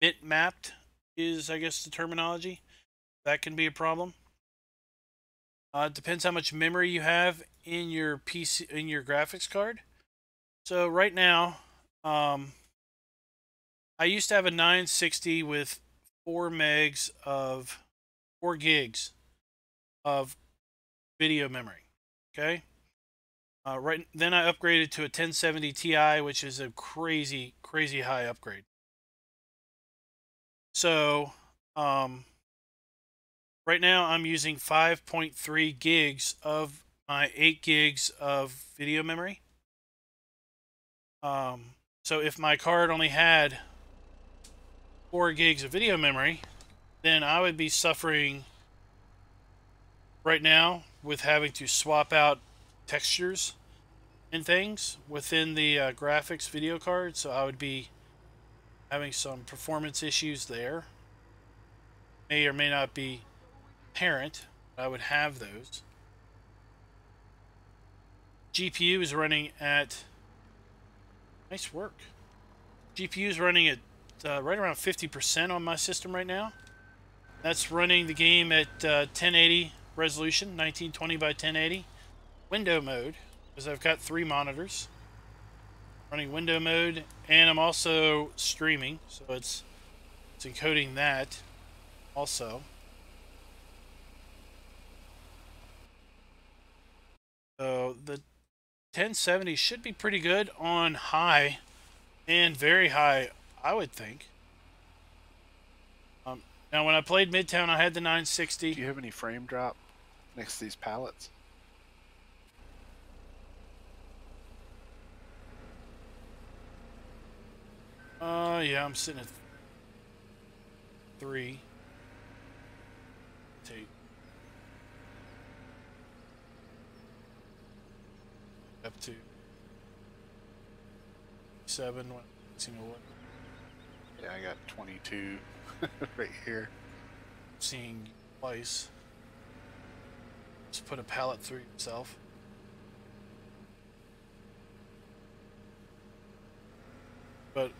bitmapped, is I guess the terminology. That can be a problem. It depends how much memory you have in your PC, in your graphics card. So right now, I used to have a 960 with 4 gigs of video memory. Okay. Right then, I upgraded to a 1070 Ti, which is a crazy high upgrade. So, right now I'm using 5.3 gigs of my 8 gigs of video memory. So if my card only had 4 gigs of video memory, then I would be suffering right now with having to swap out textures and things within the graphics video card. So I would be having some performance issues there. May or may not be apparent, but I would have those. GPU is running at, nice work. GPU is running at right around 50% on my system right now. That's running the game at 1080 resolution, 1920 by 1080. Window mode, because I've got 3 monitors. Running window mode, and I'm also streaming, so it's encoding that also. So the 1070 should be pretty good on high and very high, I would think. Now, when I played Midtown, I had the 960. Do you have any frame drop next to these pallets? Yeah, I'm sitting at 3. Take. Up to 7. What? Yeah, I got 22 right here. Seeing twice. Just put a pallet through yourself. But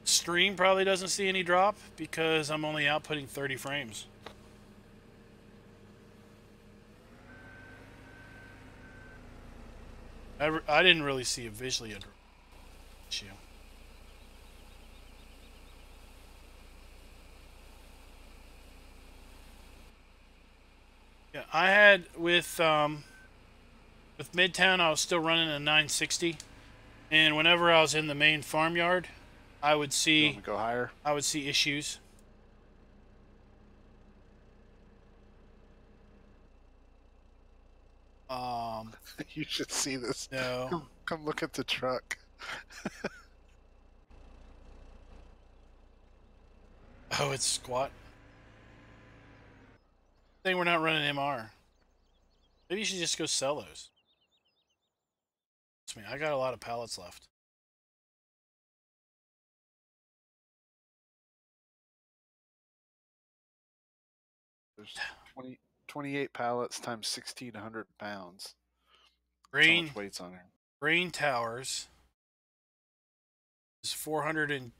stream probably doesn't see any drop because I'm only outputting 30 frames. I didn't really see a visually a drop issue. Yeah, I had with Midtown, I was still running a 960, and whenever I was in the main farmyard, I would see, you want me to go higher? I would see issues. You should see this. No. Come look at the truck. Oh, it's squat. I think we're not running MR. Maybe you should just go sell those. I got a lot of pallets left. There's 28 pallets times 1,600 pounds. Grain, so much weight's on here. Grain towers is $402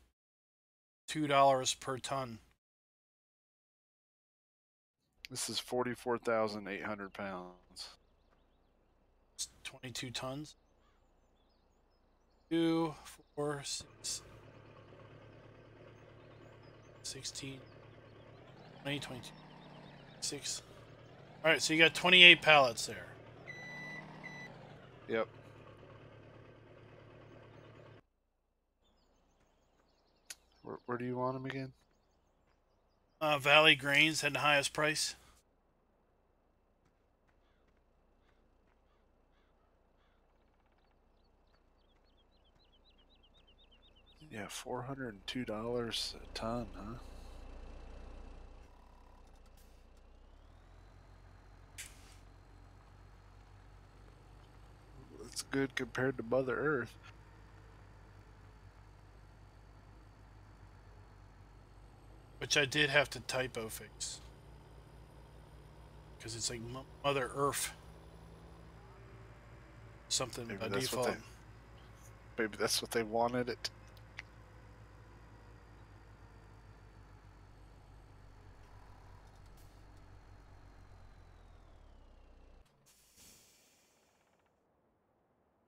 per ton. This is 44,800 pounds. It's 22 tons. 2, 4, 6, 16, 20, 22, 6. All right, so you got 28 pallets there. Yep. Where do you want them again? Valley Grains had the highest price. Yeah, $402 a ton, huh? That's good compared to Mother Earth. Which I did have to typo fix. Because it's like Mother Earth. Something Maybe by that's default. maybe that's what they wanted it.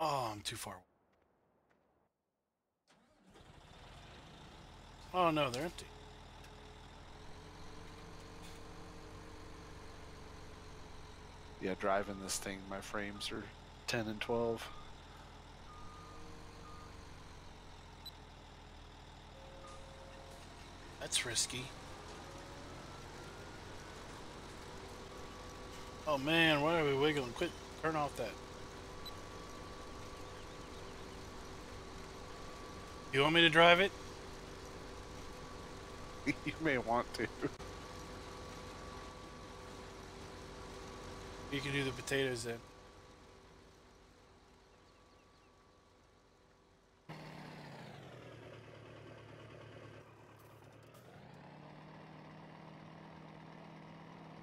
Oh, I'm too far away. Oh no, they're empty. Yeah, driving this thing, my frames are 10 and 12. That's risky. Oh man, why are we wiggling? Quit. Turn off that. You want me to drive it? You may want to. You can do the potatoes then.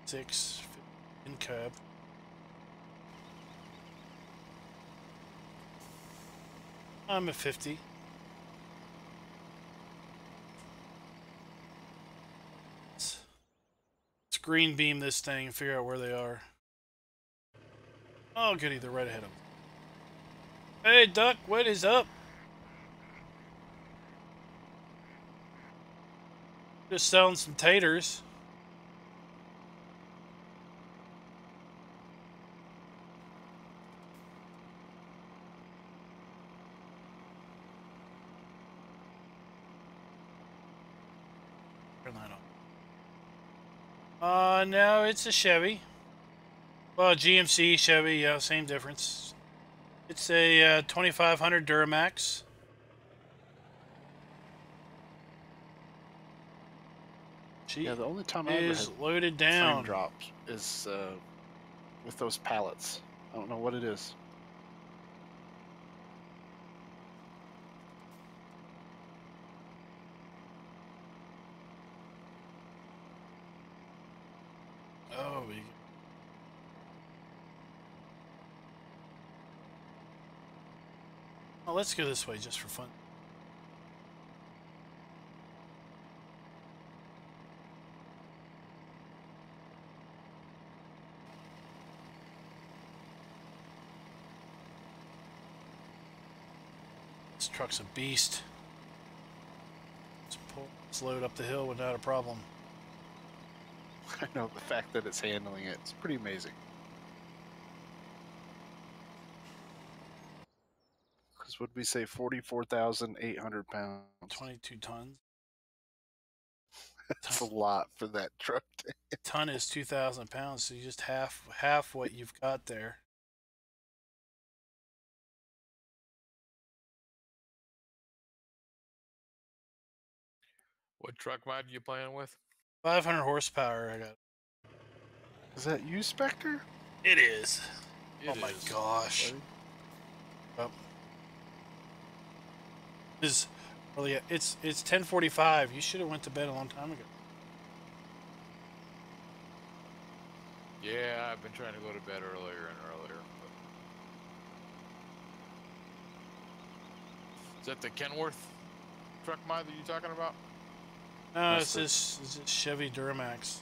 Six in cab. I'm at 50. Let's green beam this thing and figure out where they are. Oh goody, they're right ahead of me. Hey Duck, what is up? Just selling some taters. Turn that on. No, it's a Chevy. Well, GMC, Chevy, yeah, same difference. It's a 2500 Duramax. Yeah, She the only time I ever is had loaded frame down. drops is with those pallets. I don't know what it is. Oh, well, let's go this way just for fun. This truck's a beast. Let's load up the hill without a problem. I know the fact that it's handling it's pretty amazing. Because would we say 44,800 pounds? 22 tons. That's a lot for that truck. Ton is 2,000 pounds, so you just half what you've got there. What truck mod are you playing with? 500 horsepower. I got. Is that you, Spectre? It is. It Oh my is. gosh. Oh. Well, it's 10:45. You should have went to bed a long time ago. Yeah, I've been trying to go to bed earlier and earlier. But... Is that the Kenworth truck mod that you're talking about? No, it's this Chevy Duramax.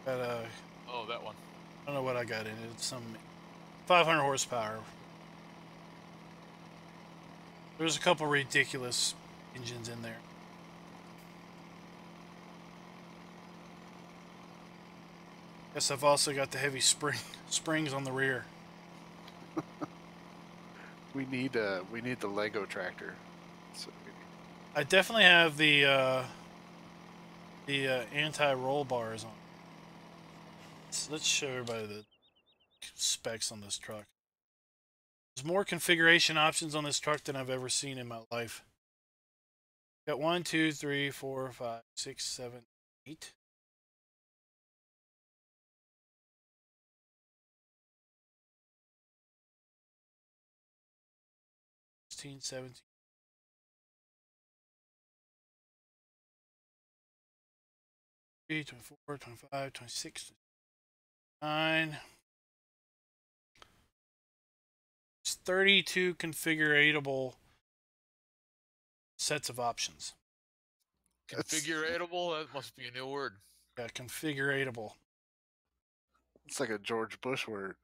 Got a. Oh, that one. I don't know what I got in it. It's some 500 horsepower. There's a couple ridiculous engines in there. Guess I've also got the heavy springs on the rear. We need the Lego tractor. So I definitely have the anti-roll bars on. Let's show everybody the specs on this truck. There's more configuration options on this truck than I've ever seen in my life. Got 1, 2, 3, 4, 5, 6, 7, 8. $16, $17. 24, 25, 26, 29. It's 32 configuratable sets of options. Configuratable? That must be a new word. Yeah, configuratable. It's like a George Bush word.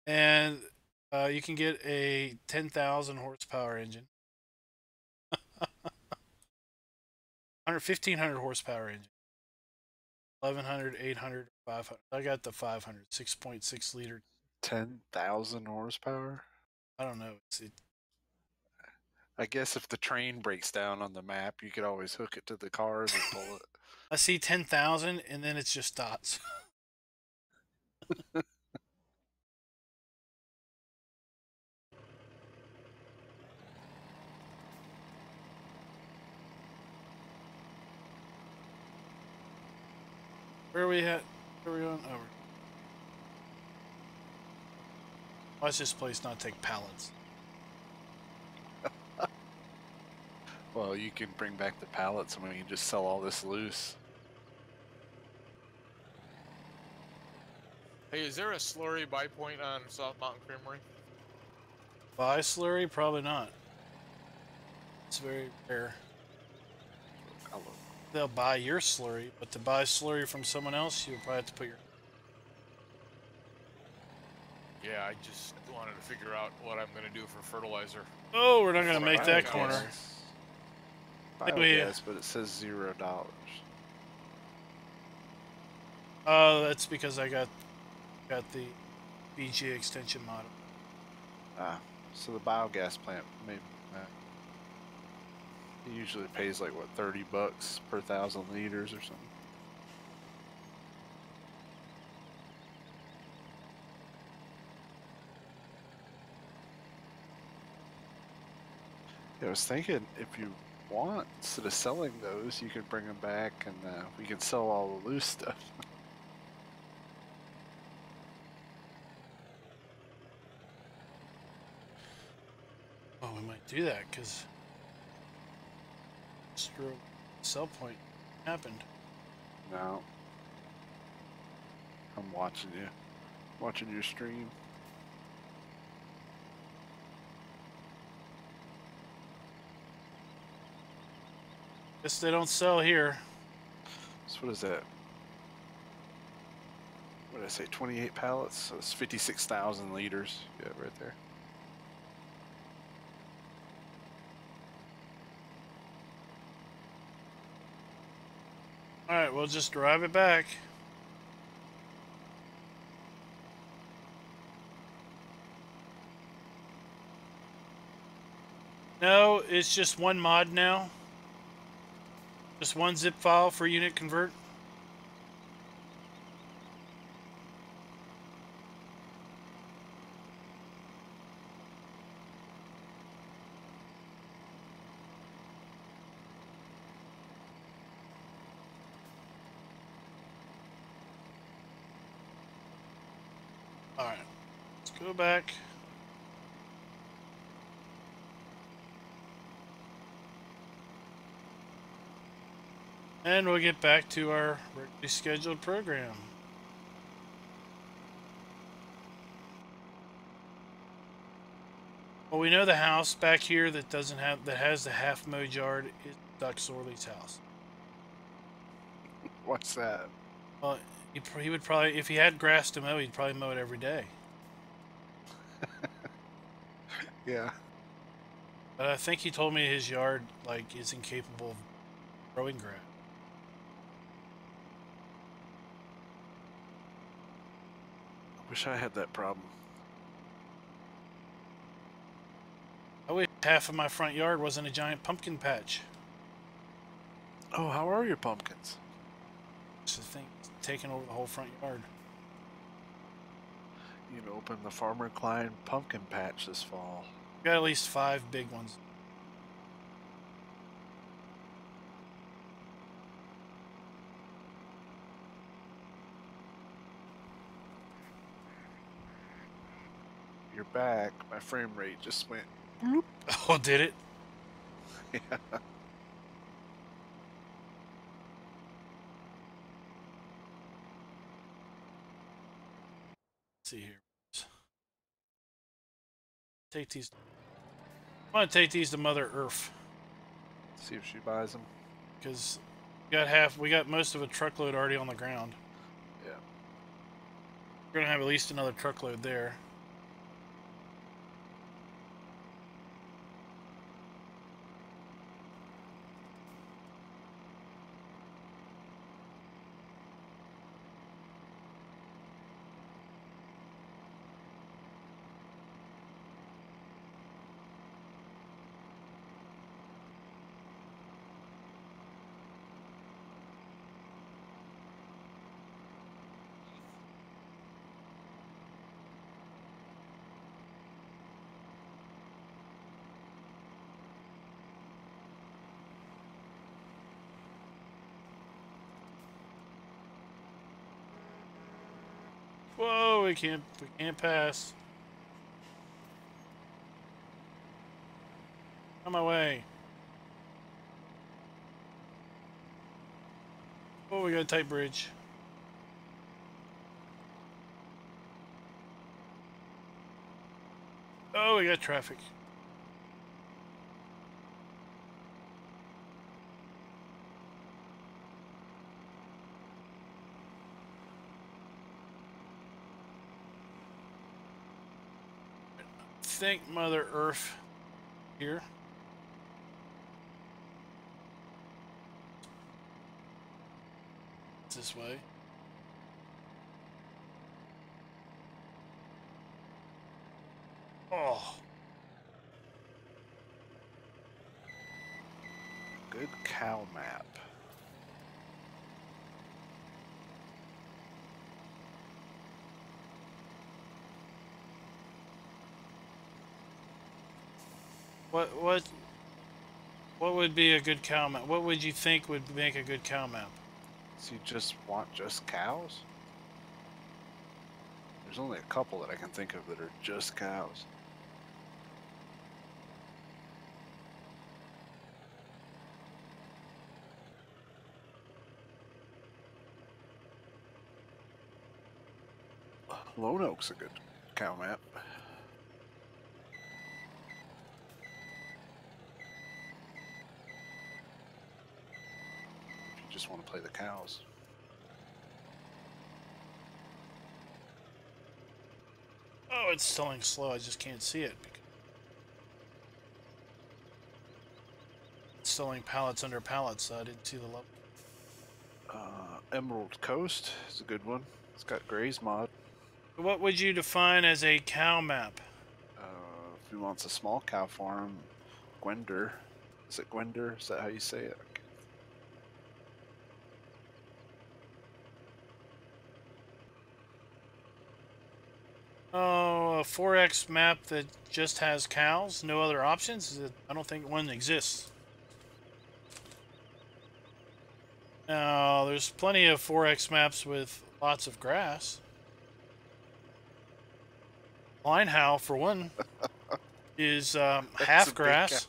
And you can get a 10,000 horsepower engine. 1,500 horsepower engine. 1,100, 800, 500. I got the 500, 6.6 liter. 10,000 horsepower? I don't know. I guess if the train breaks down on the map, you could always hook it to the cars and pull it. I see 10,000 and then it's just dots. Where are we at? Where are we on? Oh, why does this place not take pallets? Well, you can bring back the pallets and we can just sell all this loose. Hey, is there a slurry buy point on South Mountain Creamery? Buy slurry? Probably not. It's very rare. They'll buy your slurry, but to buy slurry from someone else, you'll probably have to put your... Yeah, I just wanted to figure out what I'm going to do for fertilizer. Oh, we're not going to make that corner. Biogas, but it says $0. Oh, that's because I got the BGA extension model. Ah, so the biogas plant maybe. It usually pays like what, $30 per 1,000 liters or something. Yeah, I was thinking if you want, instead of selling those, you could bring them back and we can sell all the loose stuff. Oh, we might do that because sell point happened. No. I'm watching you. Watching your stream. Guess they don't sell here. So what is that? What did I say? 28 pallets? So it's 56,000 liters. Yeah, right there. Alright, we'll just drive it back. No, it's just one mod now. Just one zip file for unit convert. Alright, let's go back. And we'll get back to our regularly scheduled program. Well, we know the house back here that has the half mowed yard is Doug Zorly's house. What's that? Well, he would probably, if he had grass to mow, he'd probably mow it every day. Yeah. But I think he told me his yard is incapable of growing grass. Wish I had that problem. I wish half of my front yard wasn't a giant pumpkin patch. Oh, how are your pumpkins? It's the thing, it's taking over the whole front yard. You can open the Farmer Klein pumpkin patch this fall. Got at least 5 big ones. You're back. My frame rate just went. Bloop. Oh, did it? Yeah. Let's see here. Take these. I want to take these to Mother Earth See if she buys them. because we got most of a truckload already on the ground. Yeah. We're gonna have at least another truckload there. Whoa, we can't pass. On my way. Oh, we got a tight bridge. Oh, we got traffic. Thank Mother Earth here. It's this way. Oh. Good cow map. What would be a good cow map? What would you think would make a good cow map? So you just want just cows? There's only a couple that I can think of that are just cows. Lone Oak's a good cow map. If you just want to play the cows. Oh, it's stalling slow. I just can't see it. It's stalling pallets under pallets, so I didn't see the level. Emerald Coast is a good one. It's got Gray's mod. What would you define as a cow map? If he wants a small cow farm, Gwender. Is it Gwender? Is that how you say it? Oh, a 4X map that just has cows, no other options? I don't think one exists. Now, there's plenty of 4X maps with lots of grass. Linehow, for one, is half grass.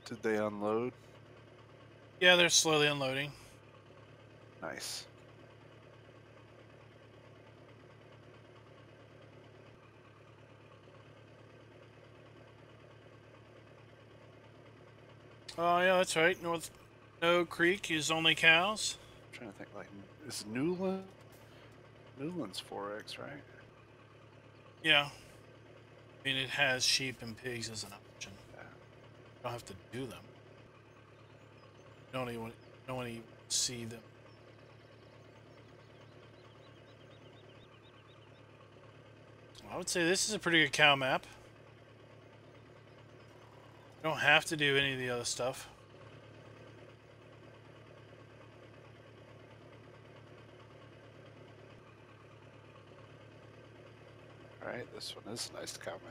Did they unload? Yeah, they're slowly unloading. Nice. Oh, yeah, that's right. No Creek is only cows. I'm trying to think, like, is Newland? Newland's 4X, right? Yeah. I mean, it has sheep and pigs as an option. Yeah. You don't have to do them. You don't even see them. I would say this is a pretty good cow map. Don't have to do any of the other stuff. Alright, this one is a nice cow map.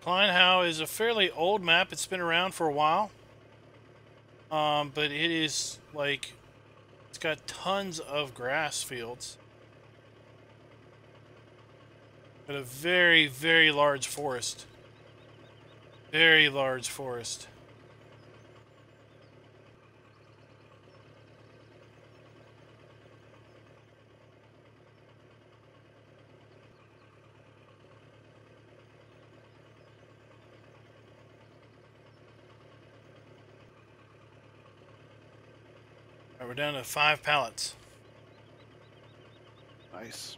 Klein Howe is a fairly old map. It's been around for a while. But it is like, it's got tons of grass fields. But a very, very large forest. Very large forest. All right, we're down to 5 pallets. Nice.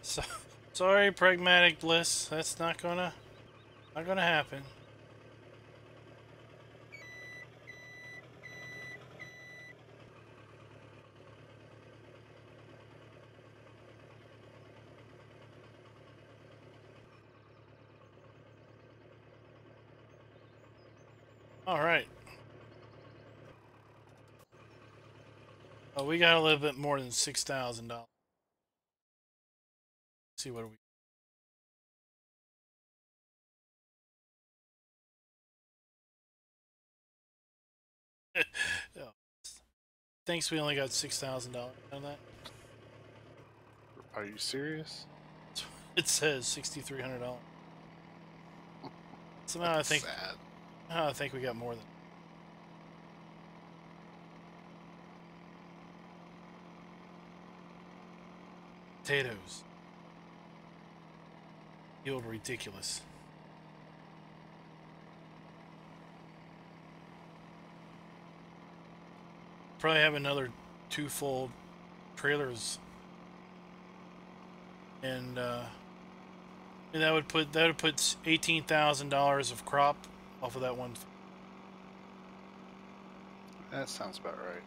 So, sorry, pragmatic bliss. That's not gonna happen. All right. Oh, we got a little bit more than $6,000. See what we. Oh, thinks we only got $6,000 out of that. Are you serious? It says $6,300. So now That's I think. sad. Now I think we got more than. Potatoes. Yield ridiculous. Probably have another 2 full trailers, and that would put $18,000 of crop off of that one. That sounds about right.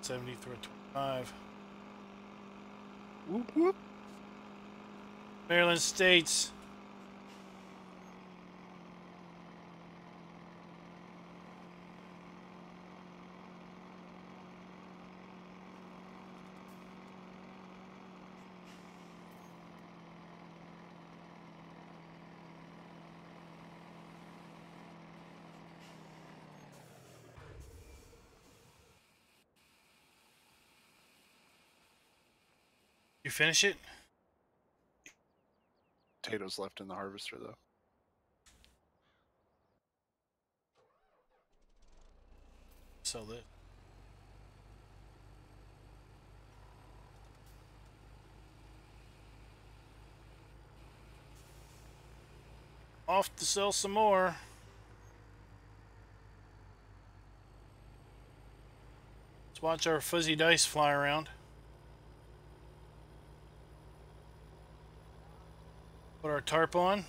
$73.25. Whoop whoop. Maryland States. You finish it? Potatoes left in the harvester, though. Sell it. Off to sell some more. Let's watch our fuzzy dice fly around. Put our tarp on.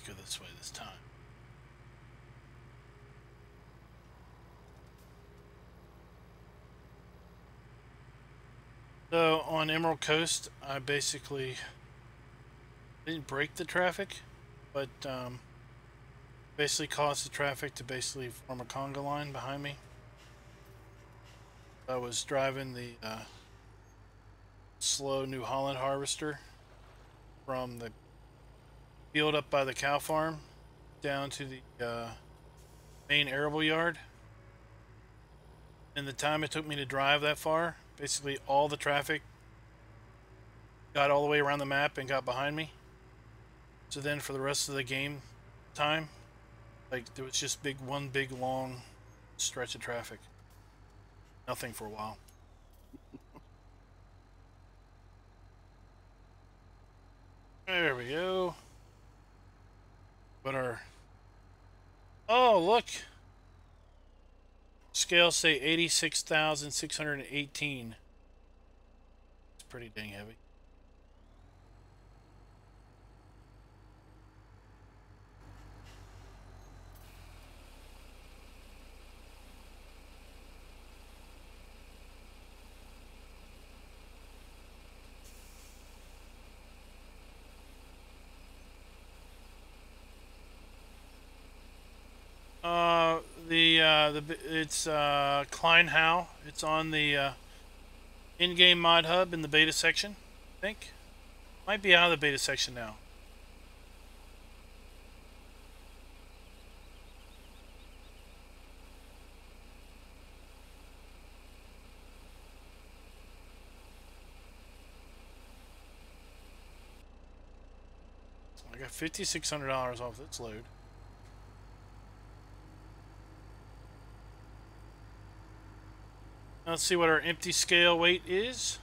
to go this way this time. So on Emerald Coast, I basically didn't break the traffic, but basically caused the traffic to basically form a conga line behind me. I was driving the slow New Holland harvester from the field up by the cow farm down to the main arable yard. And the time it took me to drive that far, basically all the traffic got all the way around the map and got behind me. So then for the rest of the game time, like there was just one big long stretch of traffic. Nothing for a while. There we go. But oh, look. Scales say 86,618. It's pretty dang heavy. It's Klein Howe. It's on the in-game mod hub in the beta section, I think. Might be out of the beta section now. I got $5,600 off this load. Let's see what our empty scale weight is.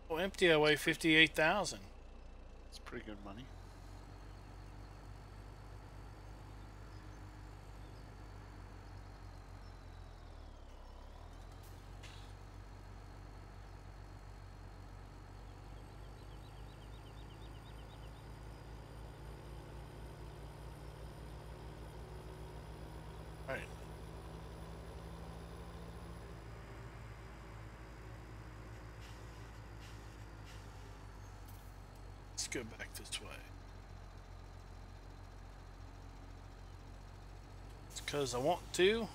Oh, empty, I weigh 58,000. It's pretty good money. All right. Let's go back this way. It's because I want to. You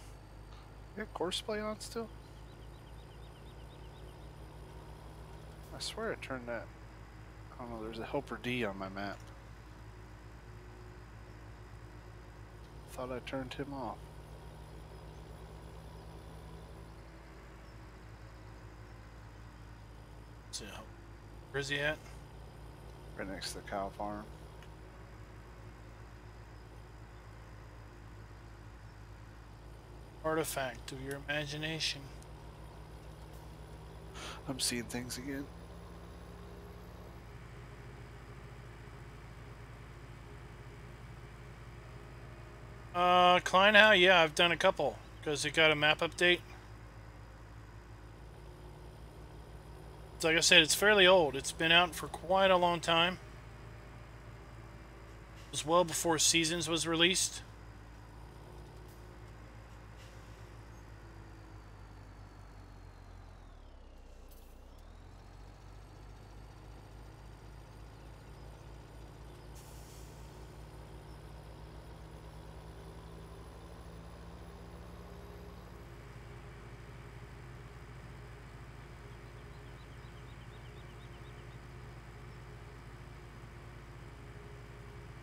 got Courseplay on still? I swear I turned that. I don't know, there's a Helper D on my map. Thought I turned him off. Let's see, where's he at? Right next to the cow farm. Artifact of your imagination. I'm seeing things again. Kleinhow, yeah, I've done a couple because it got a map update. So like I said, it's fairly old. It's been out for quite a long time. It was well before Seasons was released.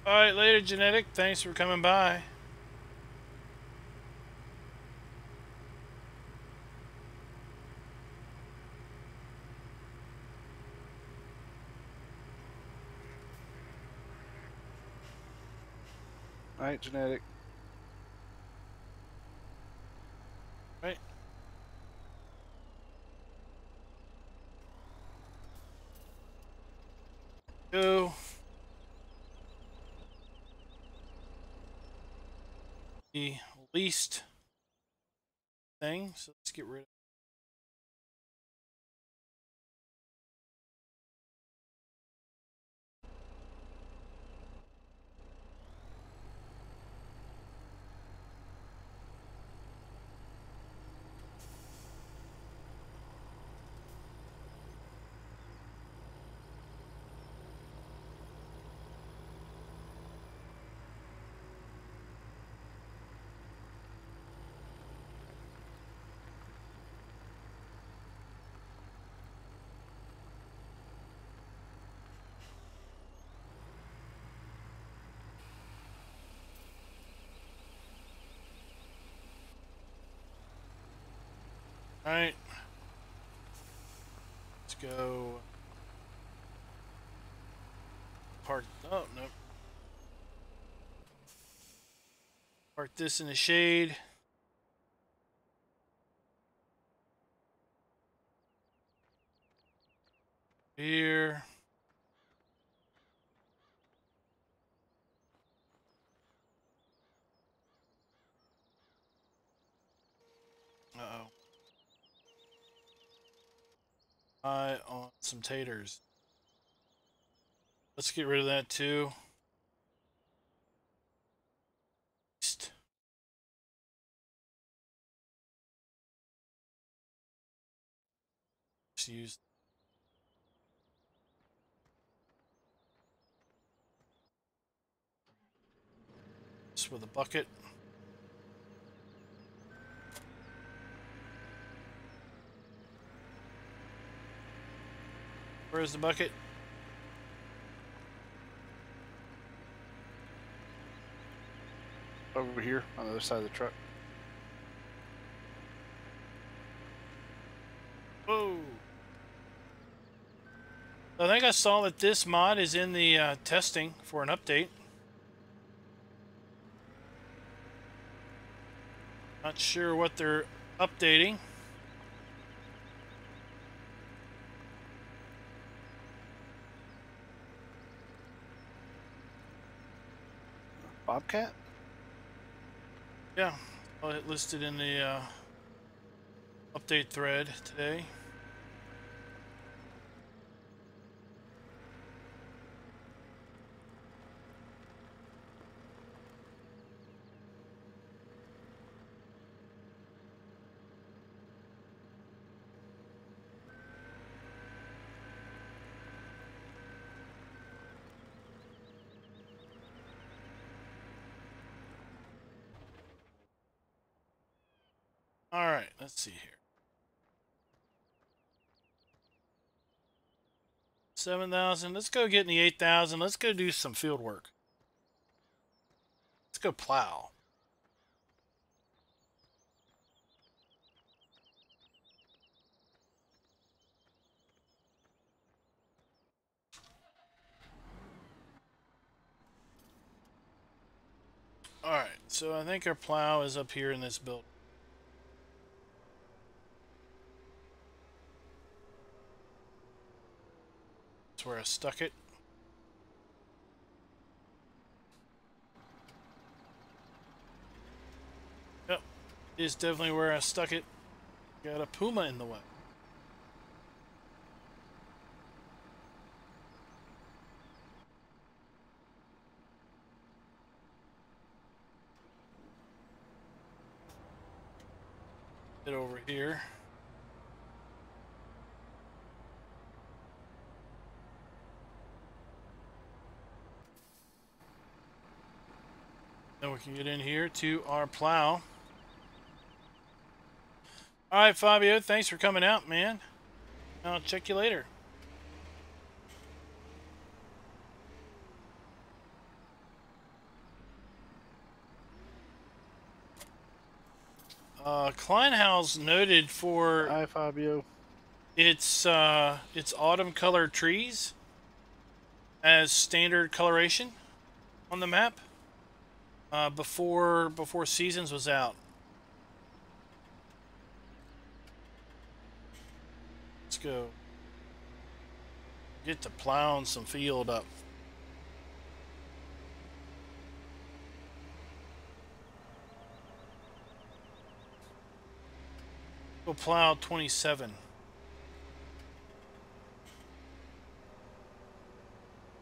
Alright, later, Genetic. Thanks for coming by. Alright, Genetic. Right. Go. The least thing, so let's get rid of go park. Oh, no. Park this in the shade. Here. Uh-oh. Eye on some taters. Let's get rid of that too. Just use. Just with a bucket. Where's the bucket? Over here on the other side of the truck. Whoa! I think I saw that this mod is in the testing for an update. Not sure what they're updating. Bobcat? Yeah, I'll hit listed in the update thread today. All right, let's see here. 7,000. Let's go get in the 8,000. Let's go do some field work. Let's go plow. All right, so I think our plow is up here in this building. That's where I stuck it. Yep, is definitely where I stuck it. Got a puma in the way. Get over here. Then we can get in here to our plow. All right, Fabio, thanks for coming out, man. I'll check you later. Kleinhaus noted for Hi, Fabio. its autumn colored trees as standard coloration on the map before Seasons was out. Let's go get to plowing some field up. We'll plow 27.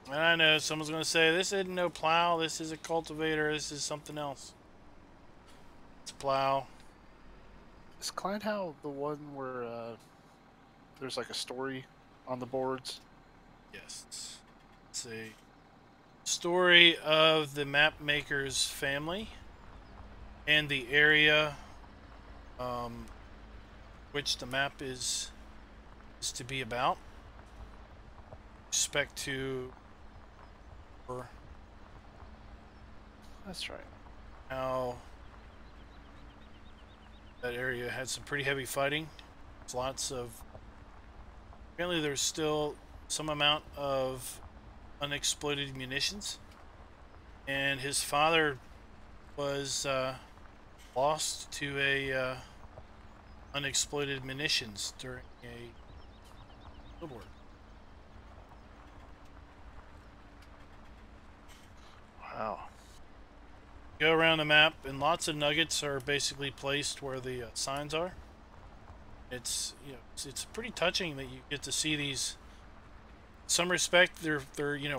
And I know someone's going to say, this isn't no plow, this is a cultivator, this is something else. It's a plow. Is Kleinhow the one where there's like a story on the boards? Yes. It's a story of the map maker's family and the area which the map is to be about. Respect to That's right. how that area had some pretty heavy fighting. There's lots of Apparently there's still some amount of unexploded munitions, and his father was lost to a unexploded munitions during a field work. Wow. Go around the map, and lots of nuggets are basically placed where the signs are. It's it's pretty touching that you get to see these. In some respect, they're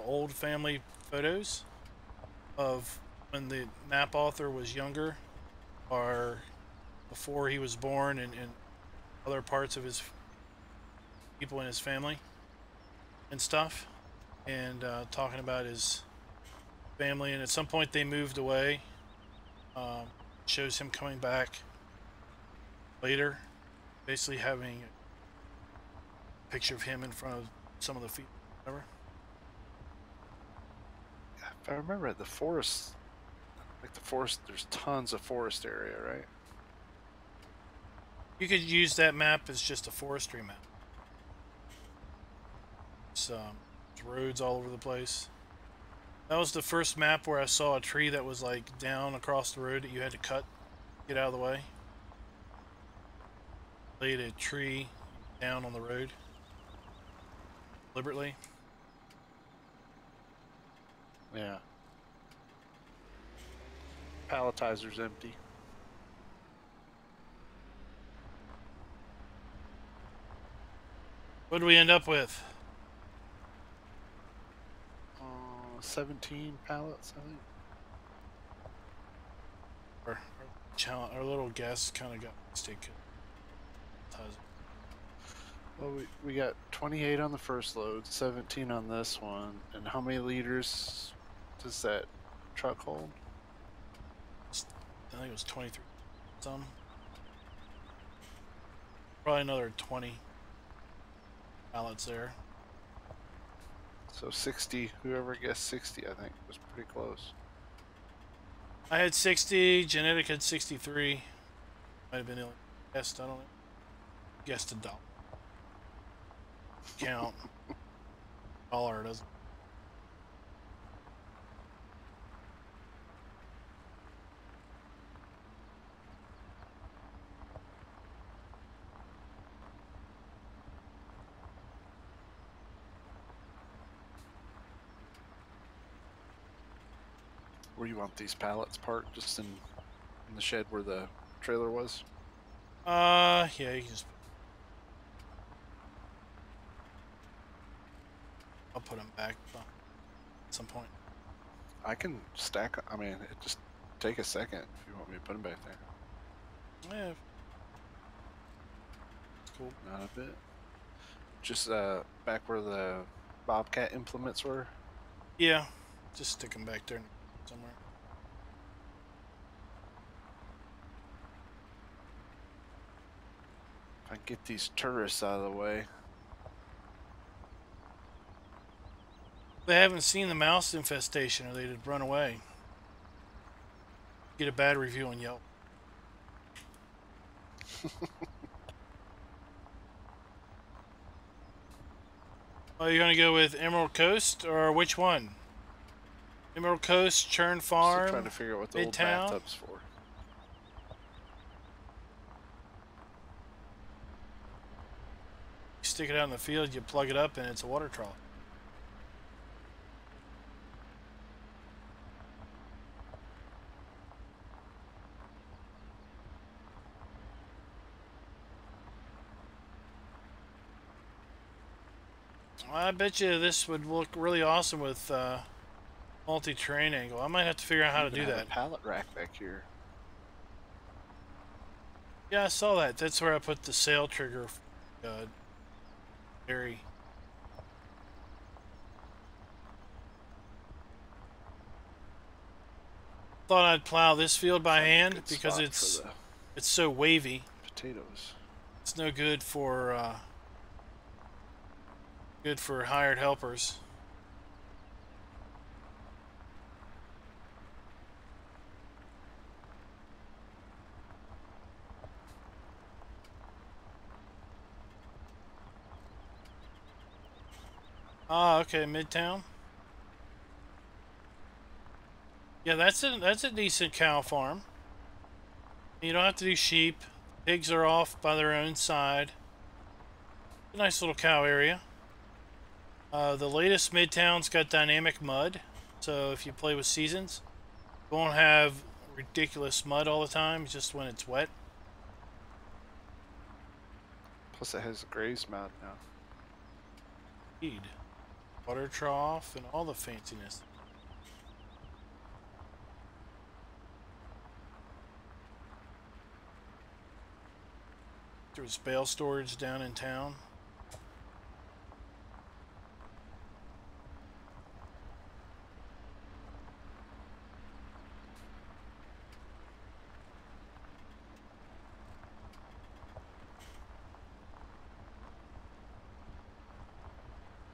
old family photos of when the map author was younger, or before he was born, and other parts of his people in his family and stuff, and talking about his family. And at some point they moved away. Shows him coming back later, basically having a picture of him in front of some of the feet. Whatever. If I remember, the forest, there's tons of forest area, right? You could use that map as just a forestry map. There's roads all over the place. That was the first map where I saw a tree that was like down across the road that you had to cut, get out of the way. Laid a tree down on the road deliberately. Yeah. Palletizer's empty. What did we end up with? 17 pallets, I think. Our little guess kind of got mistaken. Well, we got 28 on the first load, 17 on this one, and how many liters does that truck hold? I think it was 23 some. Probably another 20 pallets there. So 60, whoever guessed 60, I think, was pretty close. I had 60, Genetic had 63. Might have been the only guessed, I don't know. Guessed a dollar. Count. Dollar doesn't. Where you want these pallets parked? Just in the shed where the trailer was? Yeah, you can just. I'll put them back at some point. I can stack. I mean, it just take a second if you want me to put them back there. Yeah. It's cool. Not a bit. Just back where the Bobcat implements were. Yeah, just stick them back there somewhere. If I can get these tourists out of the way. They haven't seen the mouse infestation, or they'd run away. Get a bad review on Yelp. Are you gonna go with Emerald Coast, or which one? Emerald Coast, Churn Farm, Still trying to figure out what the old Midtown? bathtub's for. You stick it out in the field, you plug it up, and it's a water trough. I bet you this would look really awesome with multi-terrain angle. I might have to figure out how to do Even have that. a pallet rack back here. Yeah, I saw that. That's where I put the sail trigger. Very. Thought I'd plow this field by hand Good because spot it's for the so wavy. potatoes. It's no good for hired helpers. Ah, okay, Midtown. Yeah, that's a decent cow farm. You don't have to do sheep. Pigs are off by their own side. A nice little cow area. The latest Midtown's got dynamic mud, so if you play with seasons, you won't have ridiculous mud all the time, just when it's wet. Plus, it has a graze mount now. Indeed. Water trough and all the fanciness. There's bale storage down in town.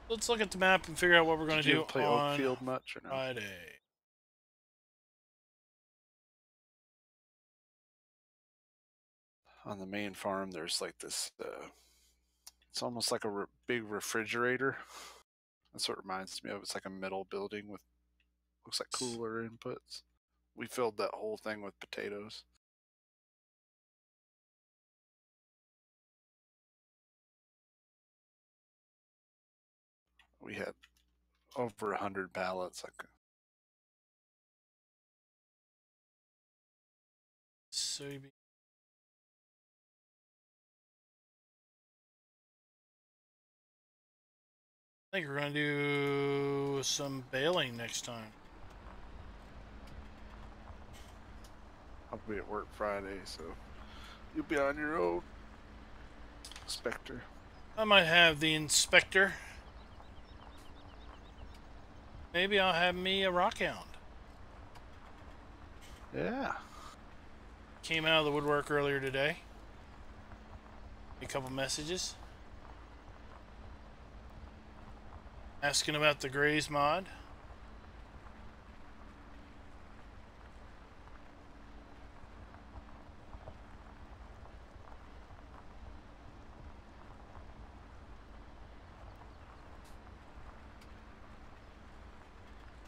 Let's look at the map and figure out what we're going to do play on Oakfield much or no? Friday. On the main farm, there's like this. It's almost like a big refrigerator. That's what it reminds me of. It's like a metal building with looks like cooler inputs. We filled that whole thing with potatoes. We had over 100 pallets. Soybean. I think we're going to do some baling next time. I'll be at work Friday, so you'll be on your own. Inspector. I might have the inspector. Maybe I'll have me a rockhound. Yeah. Came out of the woodwork earlier today. A couple messages. Asking about the graze mod.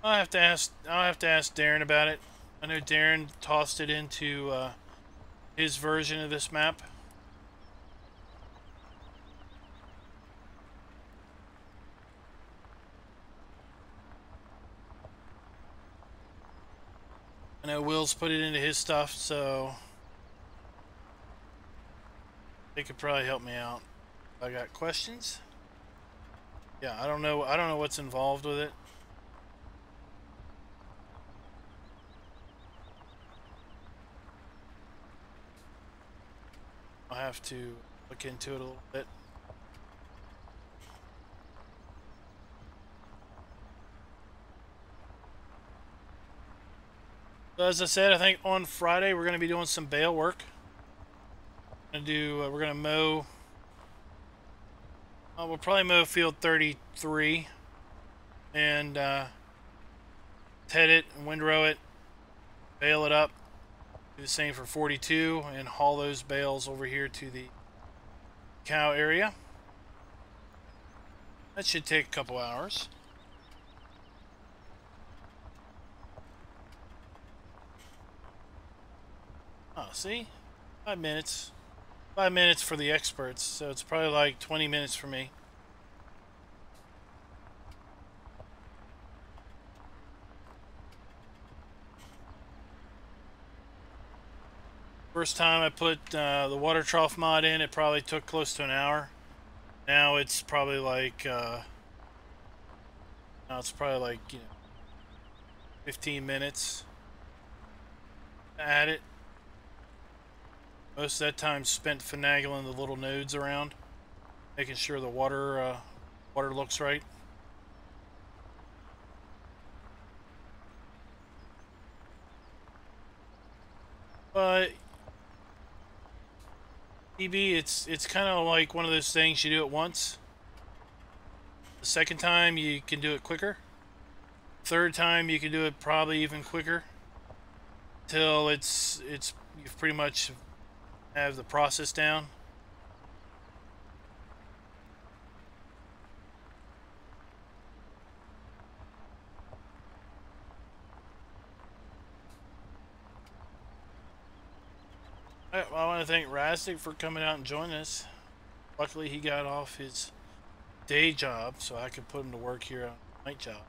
I'll have to ask Darren about it. I know Darren tossed it into his version of this map. I know Will's put it into his stuff, so they could probably help me out. I got questions. Yeah, I don't know what's involved with it. I'll have to look into it a little bit. As I said, I think on Friday we're going to be doing some bale work. We're going to mow. We'll probably mow field 33 and head it and windrow it, bale it up. Do the same for 42 and haul those bales over here to the cow area. That should take a couple hours. Oh, see? 5 minutes. 5 minutes for the experts, so it's probably like 20 minutes for me. First time I put the water trough mod in, it probably took close to an hour. Now it's probably like, you know, 15 minutes to add it. Most of that time spent finagling the little nodes around, making sure the water looks right. But EB, it's kind of like one of those things you do it once. The second time you can do it quicker. Third time you can do it probably even quicker. Till you've pretty much have the process down. I want to thank Rastic for coming out and joining us. Luckily, he got off his day job, so I could put him to work here on the night job.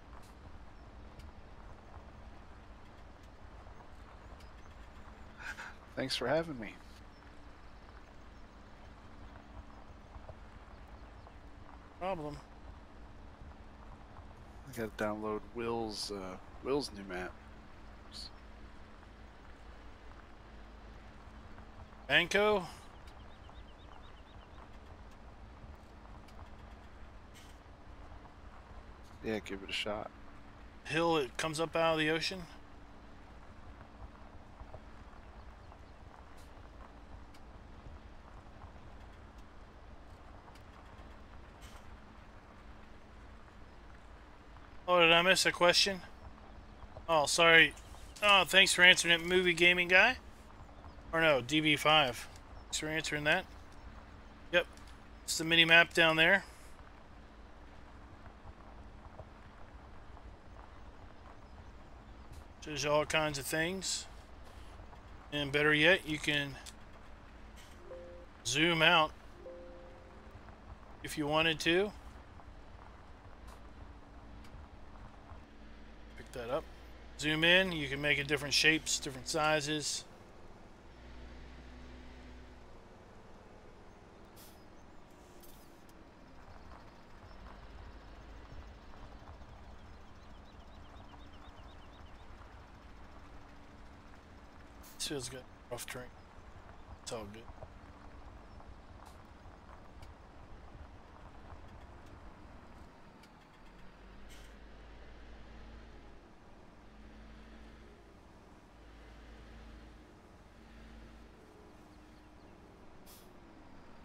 Thanks for having me. Problem. I gotta download Will's new map. Banco? Yeah, give it a shot. Hill it comes up out of the ocean? Oh, did I miss a question? Oh, sorry. Oh, thanks for answering it, movie gaming guy. Or no, DB5. Thanks for answering that. Yep. It's the mini map down there. Shows you all kinds of things. And better yet, you can zoom out if you wanted to. Pick that up. Zoom in, you can make it different shapes, different sizes. This feels good. Rough terrain. It's all good.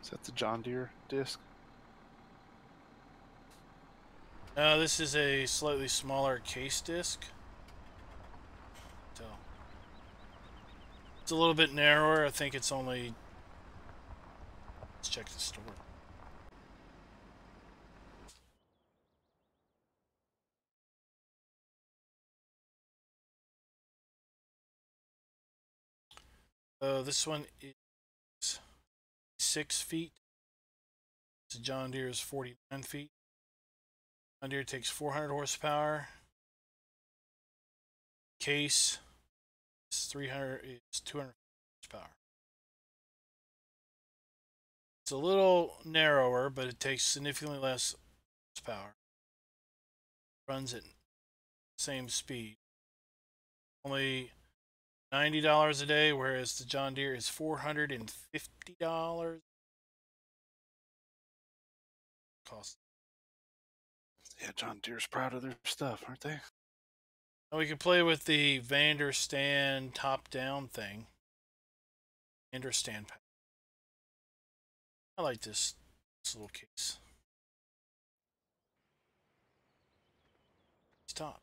Is that the John Deere disc? No, this is a slightly smaller case disc. So it's a little bit narrower. I think it's only. Let's check the store. This one is 6 feet. The John Deere is 49 feet. John Deere takes 400 horsepower. Case is 200 horsepower. It's a little narrower, but it takes significantly less horsepower. Runs at same speed. Only $90 a day, whereas the John Deere is $450. Cost. Yeah, John Deere's proud of their stuff, aren't they? And we can play with the Vanderstand top-down thing. Vanderstand pack. I like this little case. It's top.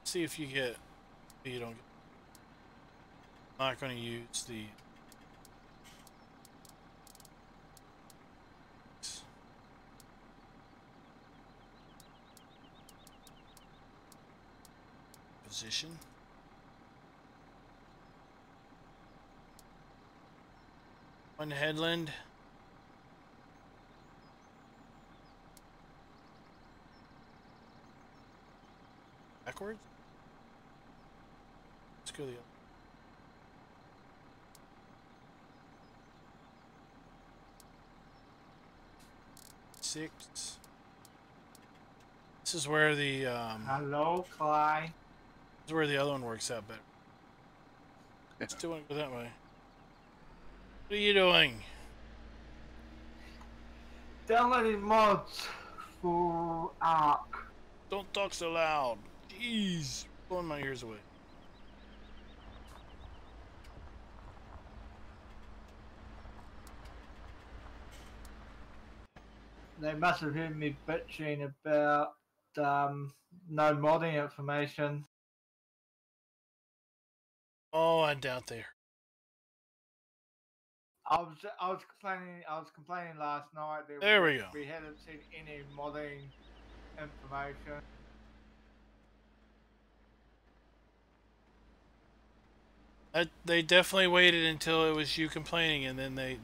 See if you get. You don't get. I'm not going to use the. Position. One headland. Backwards. Let's go the other. Six. This is where the Hello, Clyde. This is where the other one works out better. Still want to go that way. What are you doing? Downloading mods for Ark. Don't talk so loud. Jeez, blowing my ears away. They must have heard me bitching about no modding information. Oh, I doubt they. I was complaining last night that There we go. we hadn't seen any modding information. They definitely waited until it was you complaining, and then they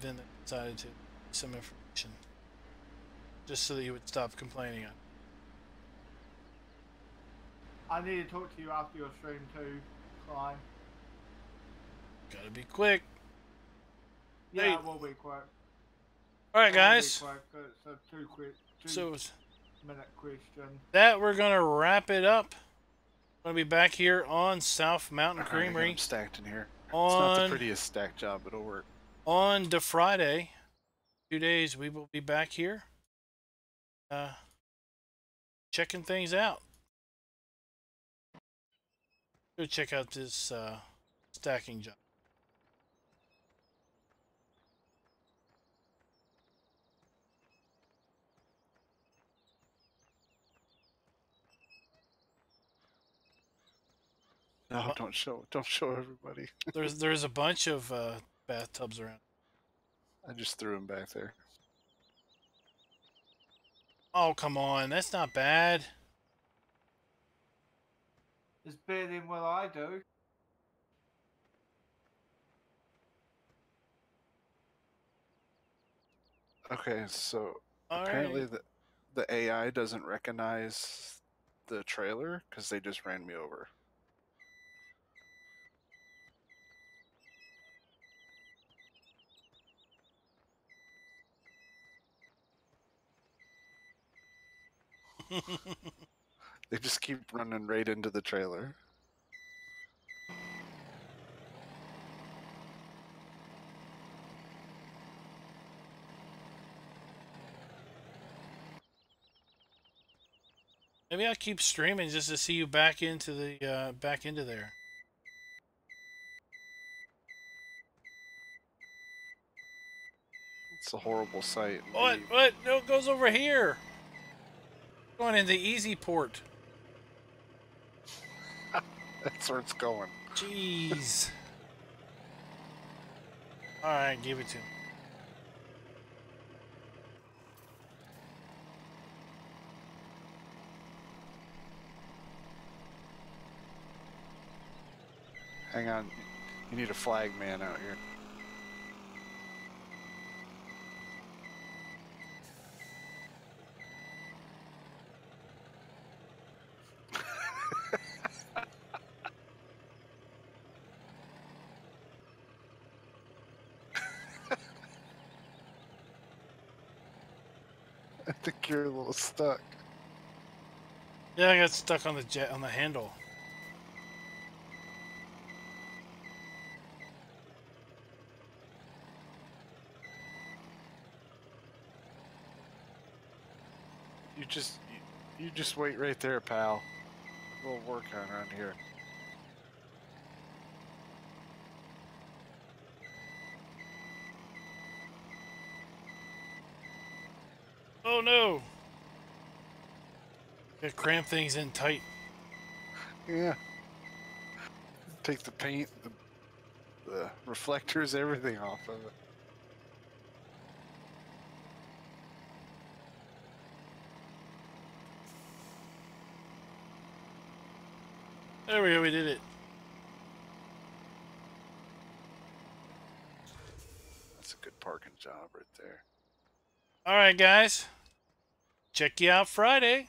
decided to some information, just so that you would stop complaining. I need to talk to you after your stream too, Klein. Gotta be quick. Yeah, Hey. it will be quick. All right, guys. It's a So 2-minute question. that we're gonna wrap it up. Gonna be back here on South Mountain Creamery. I'm stacked in here. It's On not the prettiest stack job, but it'll work. on the Friday, 2 days, we will be back here, checking things out. Go check out this stacking job. No, don't show everybody. There's a bunch of bathtubs around. I just threw him back there. Oh, come on, that's not bad. It's better than what I do. Okay, so All apparently right. the AI doesn't recognize the trailer because they just ran me over. They just keep running right into the trailer. Maybe I'll keep streaming just to see you back into the back into there. It's a horrible sight. What? What? No, it goes over here. Going into easy port. That's where it's going. Jeez. All right, give it to him. Hang on. You need a flag man out here. I think you're a little stuck. Yeah, I got stuck on the handle. You just wait right there, pal. We'll work on around here. Oh no! Gotta cramp things in tight. Yeah. Take the paint, the reflectors, everything off of it. There we go, we did it. That's a good parking job right there. All right, guys. Check you out Friday.